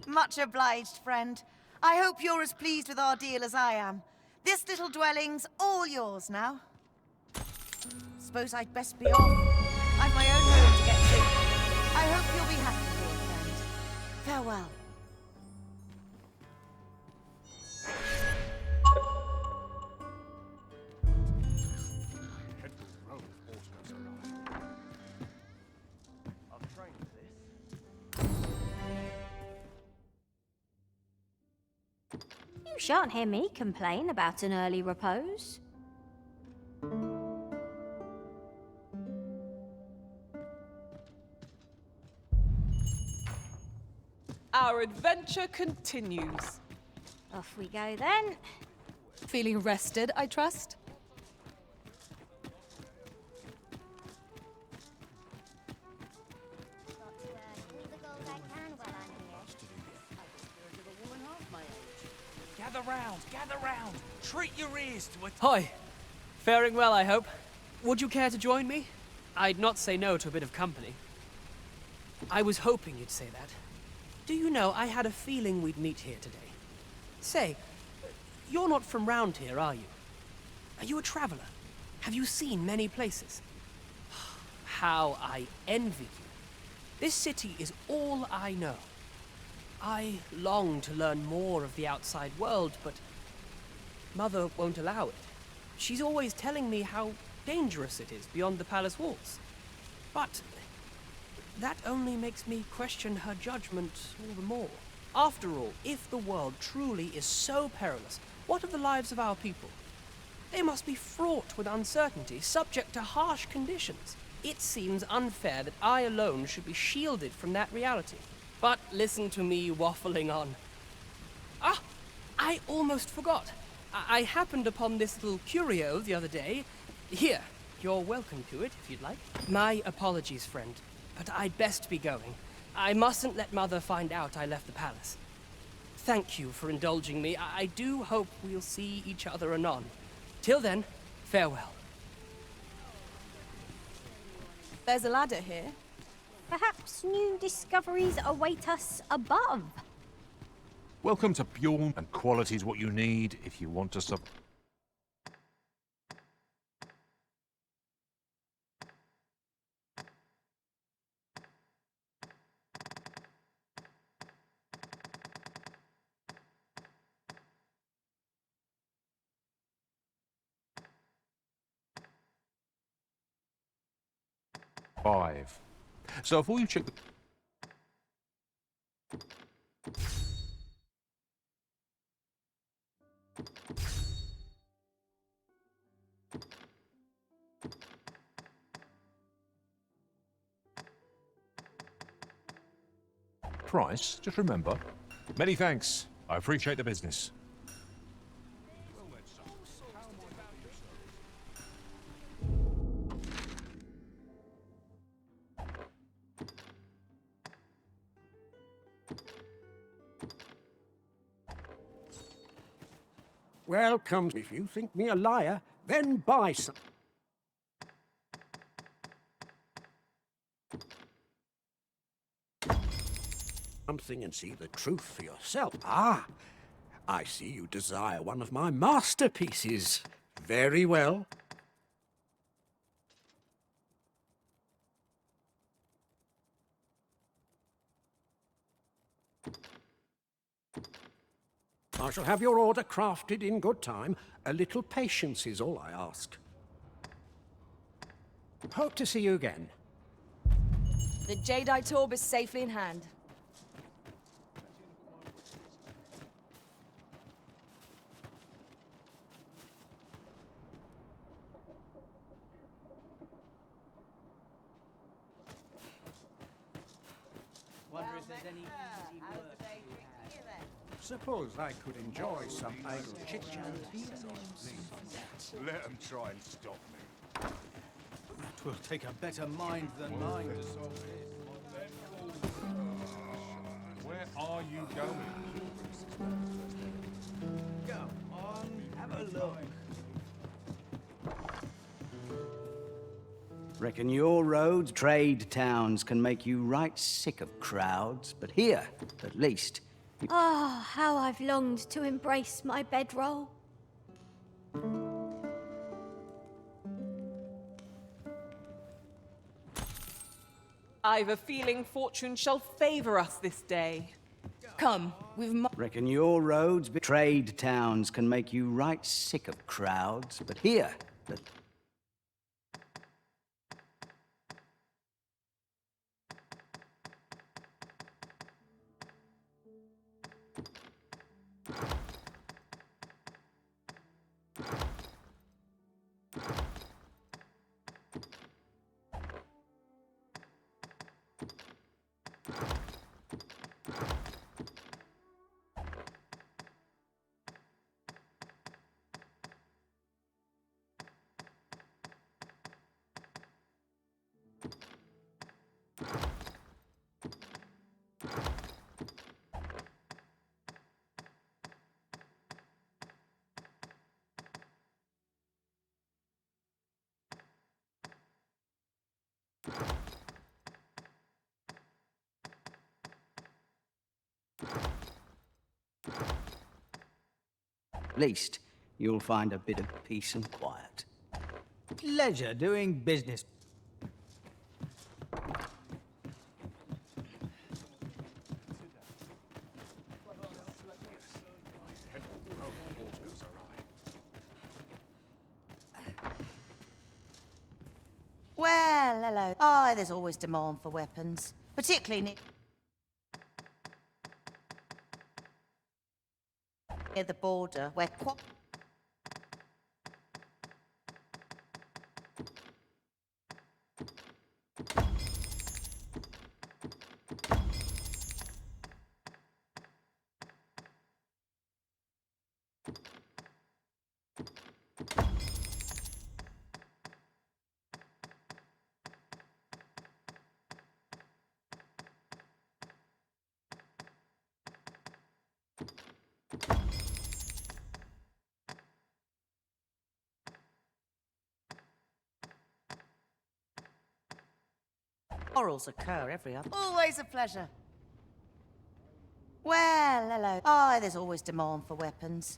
Much obliged, friend. I hope you're as pleased with our deal as I am. This little dwelling's all yours now. Suppose I'd best be off. I've my own home to get to. I hope you'll be happy here, friend. Farewell. You shan't hear me complain about an early repose. Our adventure continues. Off we go then. Feeling rested, I trust? Gather round! Treat your ears to it! Hi! Faring well, I hope. Would you care to join me? I'd not say no to a bit of company. I was hoping you'd say that. Do you know, I had a feeling we'd meet here today. Say, you're not from round here, are you? Are you a traveler? Have you seen many places? How I envy you. This city is all I know. I long to learn more of the outside world, but Mother won't allow it. She's always telling me how dangerous it is beyond the palace walls. But that only makes me question her judgment all the more. After all, if the world truly is so perilous, what of the lives of our people? They must be fraught with uncertainty, subject to harsh conditions. It seems unfair that I alone should be shielded from that reality. But listen to me waffling on. Ah, I almost forgot. I happened upon this little curio the other day. Here, you're welcome to it if you'd like. My apologies, friend, but I'd best be going. I mustn't let Mother find out I left the palace. Thank you for indulging me. I do hope we'll see each other anon. Till then, farewell. There's a ladder here. Perhaps new discoveries await us above. Welcome to Bjorn, and quality's what you need if you want to sub. Five. So if all you check the... Price, just remember. Many thanks. I appreciate the business. Welcome. If you think me a liar, then buy some. Something and see the truth for yourself. Ah, I see you desire one of my masterpieces. Very well. I shall have your order crafted in good time. A little patience is all I ask. Hope to see you again. The Jadeite orb is safely in hand. Wonder if there's any easy work to be had. Suppose I could enjoy some idle chit-chat. Let them try and stop me. Twill take a better mind than mine to solve this. Where are you going? Go on, have a look. Reckon your roads, trade towns can make you right sick of crowds, but here, at least, Ah, how I've longed to embrace my bedroll. I've a feeling fortune shall favor us this day. Come, reckon your roads, trade towns can make you right sick of crowds, but here, at least you'll find a bit of peace and quiet. Pleasure doing business. Well, hello. Oh, there's always demand for weapons, particularly near the border, where Quarrels occur every other. Always a pleasure. Well, hello. Oh, there's always demand for weapons.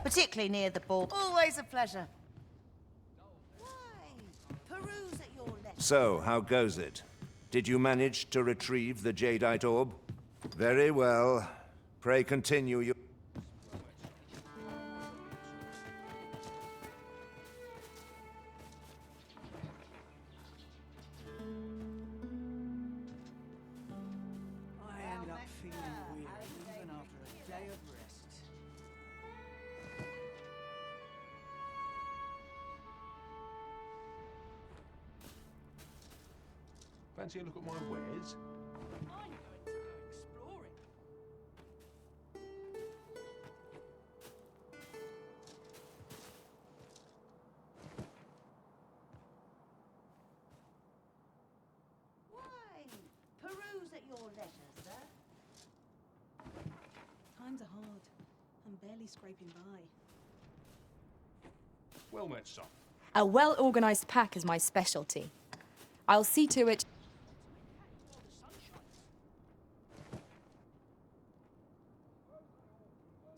Particularly near the ball. Always a pleasure. Peruse at your left. So, how goes it? Did you manage to retrieve the jadeite orb? Very well. Pray continue your... I end up feeling weird even after a day of rest. Fancy a look at my wares? I'm going to go exploring. Why? Peruse at your leisure, sir. Times are hard. I'm barely scraping by. Well met, son. A well-organized pack is my specialty. I'll see to it.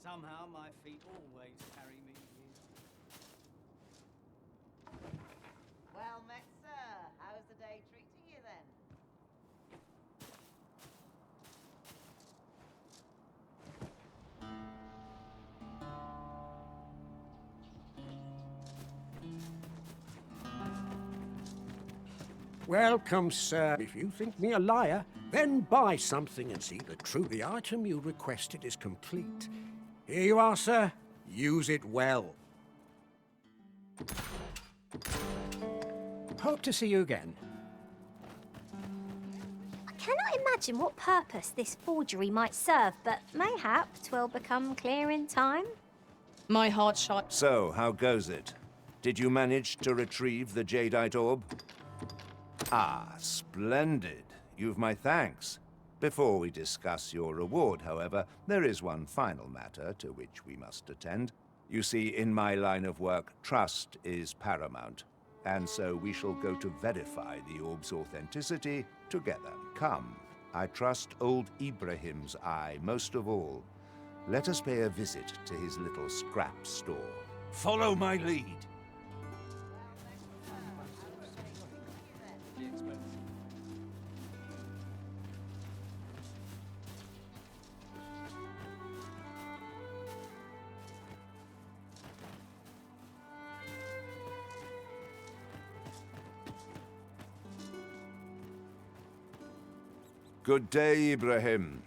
Somehow my feet always carry me here. Well met, sir. How's the day treating you then? Welcome, sir. If you think me a liar, then buy something and see that true the item you requested is complete. Here you are, sir. Use it well. Hope to see you again. I cannot imagine what purpose this forgery might serve, but mayhap 'twill become clear in time. My heart shot. So, how goes it? Did you manage to retrieve the jadeite orb? Ah, splendid. You've my thanks. Before we discuss your reward, however, there is one final matter to which we must attend. You see, in my line of work, trust is paramount, and so we shall go to verify the orb's authenticity together. Come, I trust old Ibrahim's eye most of all. Let us pay a visit to his little scrap store. Follow my lead. Good day, Ibrahim.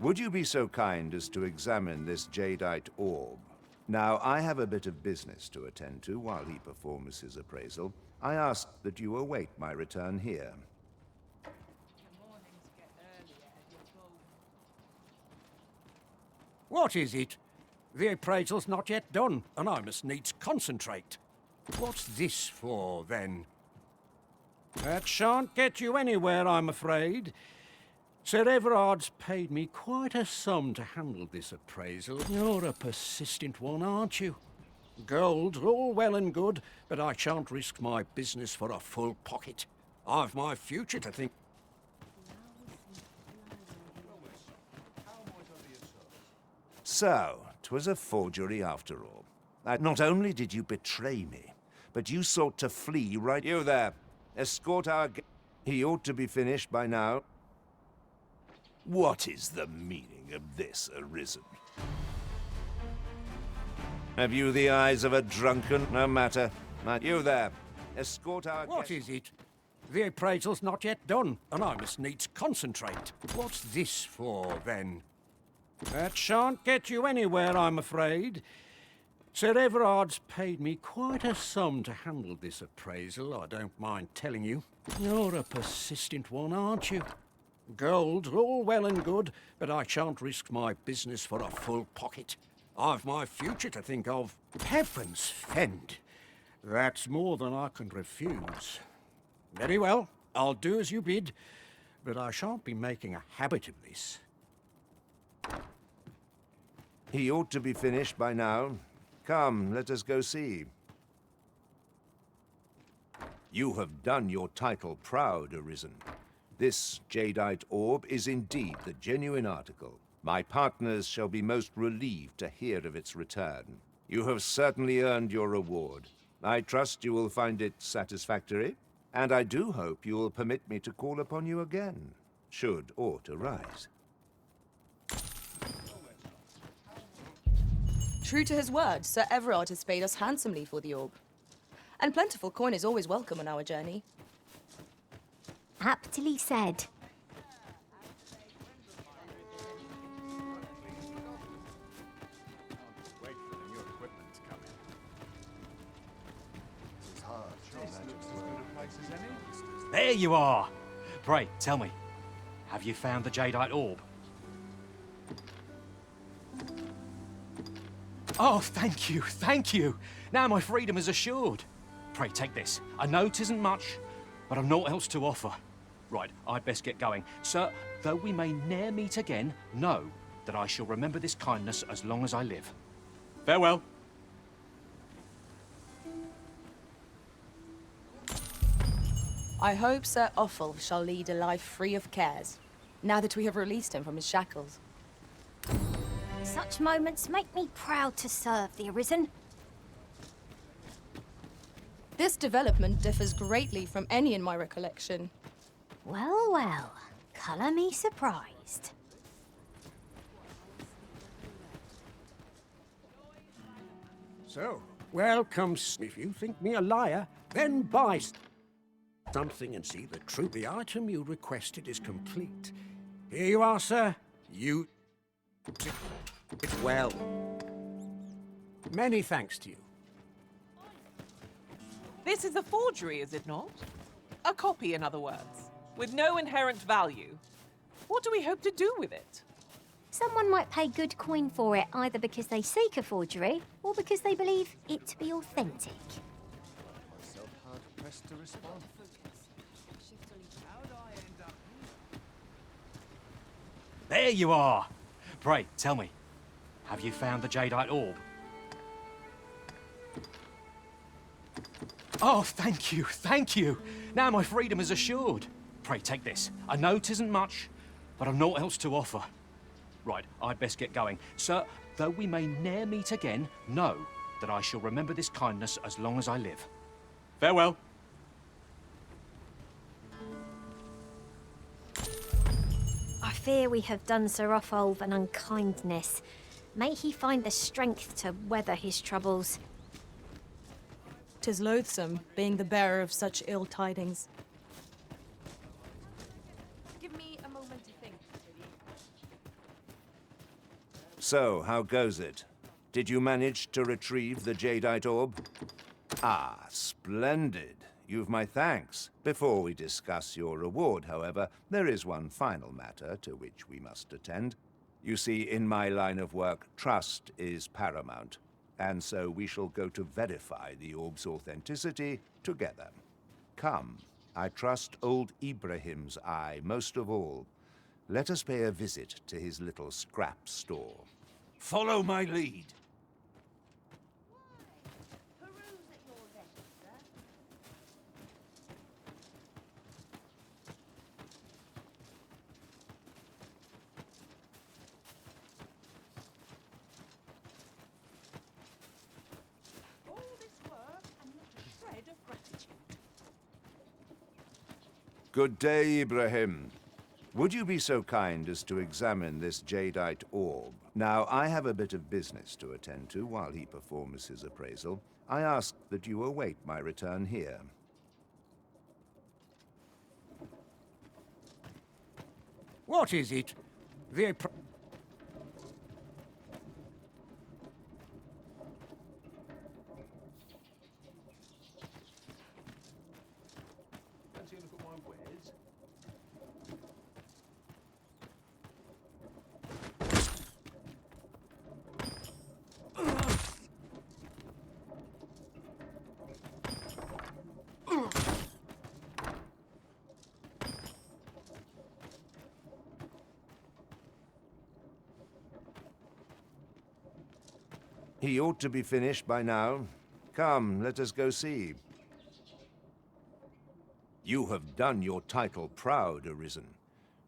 Would you be so kind as to examine this jadeite orb? Now, I have a bit of business to attend to while he performs his appraisal. I ask that you await my return here. What is it? The appraisal's not yet done, and I must needs concentrate. What's this for, then? That shan't get you anywhere, I'm afraid. Sir Everard's paid me quite a sum to handle this appraisal. You're a persistent one, aren't you? Gold's all well and good, but I shan't risk my business for a full pocket. I've my future to think. So, 'twas a forgery after all. Not only did you betray me, but you sought to flee right... You there! Escort our... He ought to be finished by now. What is the meaning of this, Arisen? Have you the eyes of a drunken? No matter. You there! Escort our... What is it? The appraisal's not yet done, and I must needs concentrate. What's this for, then? That shan't get you anywhere, I'm afraid. Sir Everard's paid me quite a sum to handle this appraisal, I don't mind telling you. You're a persistent one, aren't you? Gold's all well and good, but I shan't risk my business for a full pocket. I've my future to think of. Heavens fend! That's more than I can refuse. Very well, I'll do as you bid, but I shan't be making a habit of this. He ought to be finished by now. Come, let us go see. You have done your title proud, Arisen. This jadeite orb is indeed the genuine article. My partners shall be most relieved to hear of its return. You have certainly earned your reward. I trust you will find it satisfactory, and I do hope you will permit me to call upon you again, should aught arise. True to his word, Sir Everard has paid us handsomely for the orb. And plentiful coin is always welcome on our journey. Aptly said. There you are! Pray, tell me, have you found the jadeite orb? Oh, thank you, thank you! Now my freedom is assured. Pray, take this. I know 'tisn't much, but I've naught else to offer. Right, I'd best get going. Sir, though we may ne'er meet again, know that I shall remember this kindness as long as I live. Farewell. I hope Sir Offal shall lead a life free of cares, now that we have released him from his shackles. Such moments make me proud to serve the Arisen. This development differs greatly from any in my recollection. Well, well. Colour me surprised. So, welcome. If you think me a liar, then buy something and see the truth. The item you requested is complete. Here you are, sir. You... It's well. Many thanks to you. This is a forgery, is it not? A copy, in other words, with no inherent value. What do we hope to do with it? Someone might pay good coin for it, either because they seek a forgery, or because they believe it to be authentic. Hard-pressed to respond. There you are! Pray, tell me, have you found the jadeite orb? Oh, thank you, thank you! Now my freedom is assured. Pray, take this. I know 'tisn't much, but I've naught else to offer. Right, I'd best get going. Sir, though we may ne'er meet again, know that I shall remember this kindness as long as I live. Farewell. I fear we have done Sir Offal an unkindness. May he find the strength to weather his troubles. 'Tis loathsome, being the bearer of such ill tidings. Give me a moment to think. So, how goes it? Did you manage to retrieve the jadeite orb? Ah, splendid. You've my thanks. Before we discuss your reward, however, there is one final matter to which we must attend. You see, in my line of work, trust is paramount, and so we shall go to verify the orb's authenticity together. Come, I trust old Ibrahim's eye most of all. Let us pay a visit to his little scrap store. Follow my lead. Good day, Ibrahim. Would you be so kind as to examine this jadeite orb? Now, I have a bit of business to attend to while he performs his appraisal. I ask that you await my return here. What is it? The Fancy a look at my wares? He ought to be finished by now. Come, let us go see. You have done your title proud, Arisen.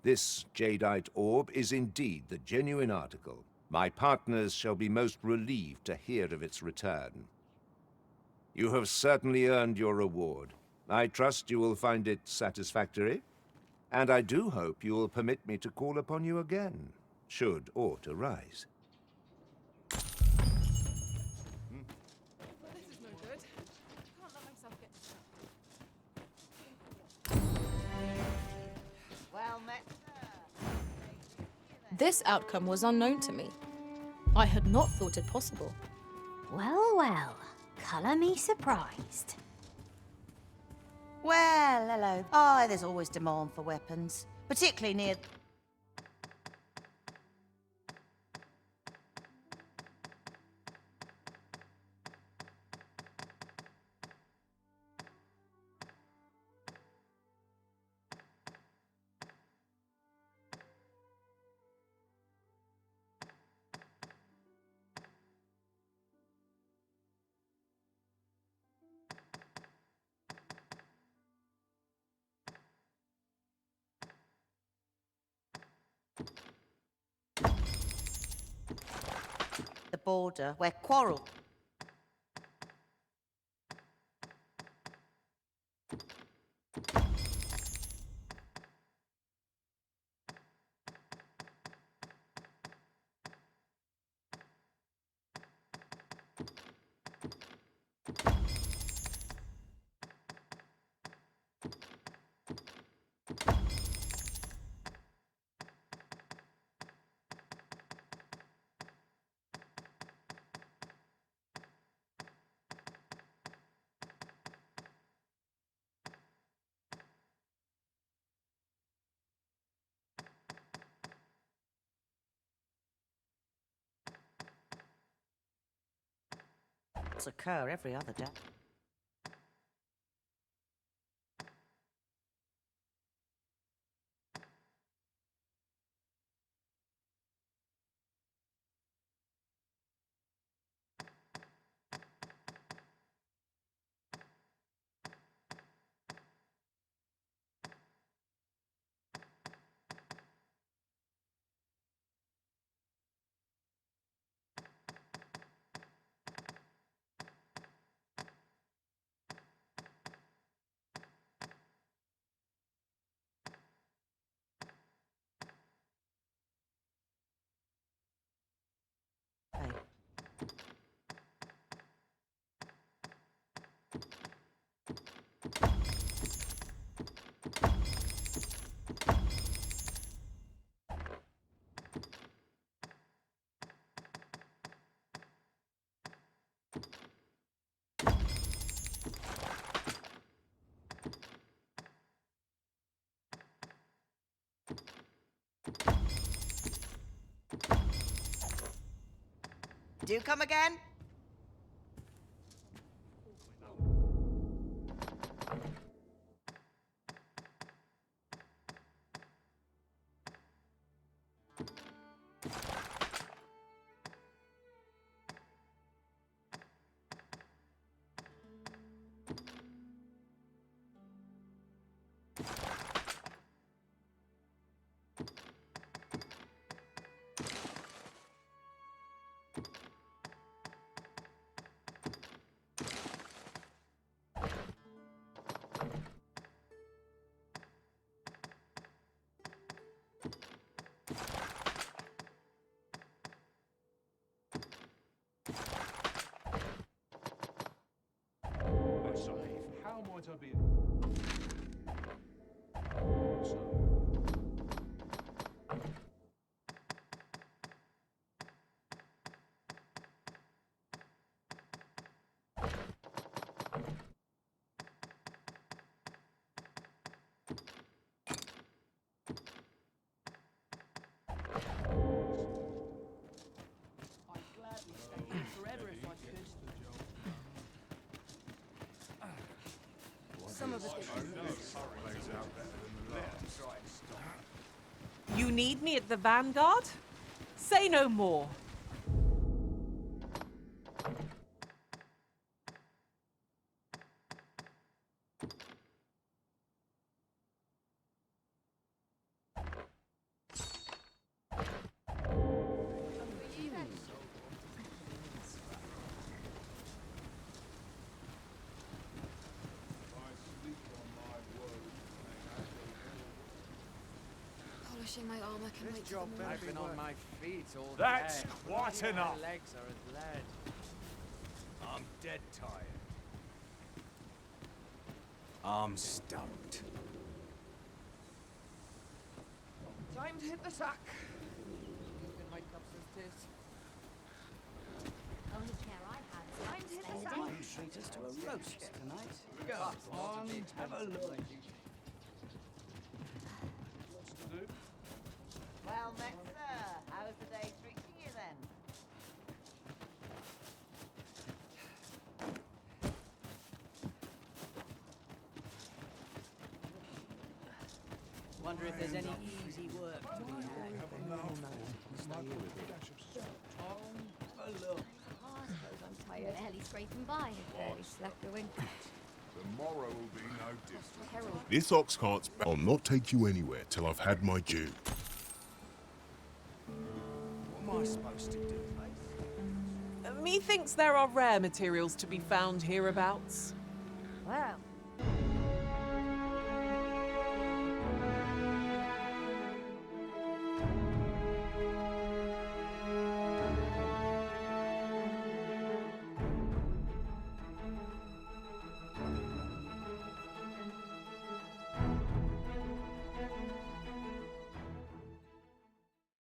This jadeite orb is indeed the genuine article. My partners shall be most relieved to hear of its return. You have certainly earned your reward. I trust you will find it satisfactory, and I do hope you will permit me to call upon you again, should aught arise. This is no good. Can't let myself get Well met. This outcome was unknown to me. I had not thought it possible. Well, well. Colour me surprised. Well, hello. Oh, there's always demand for weapons, particularly near... the border, where quarrel... occur every other day. Do come again? You need me at the Vanguard? Say no more. Polishing my armor can wait till the I've been on my feet all day. That's quite enough. My legs are as lead. I'm dead tired. I'm stumped. Time to hit the sack. Even my cups as tis. Only chair I had. Time to hit the sack. Treat us to a roast tonight. Go on, have a look. Well met, sir. How's the day treating you then? Wonder if there's any easy work to be had. Have a look. Oh, I suppose I'm tired. Barely scraping by. Barely slept a wink. Tomorrow will be no different. Herald. This ox cart's... I'll not take you anywhere till I've had my due. What am I supposed to do, mate? Methinks there are rare materials to be found hereabouts. Well,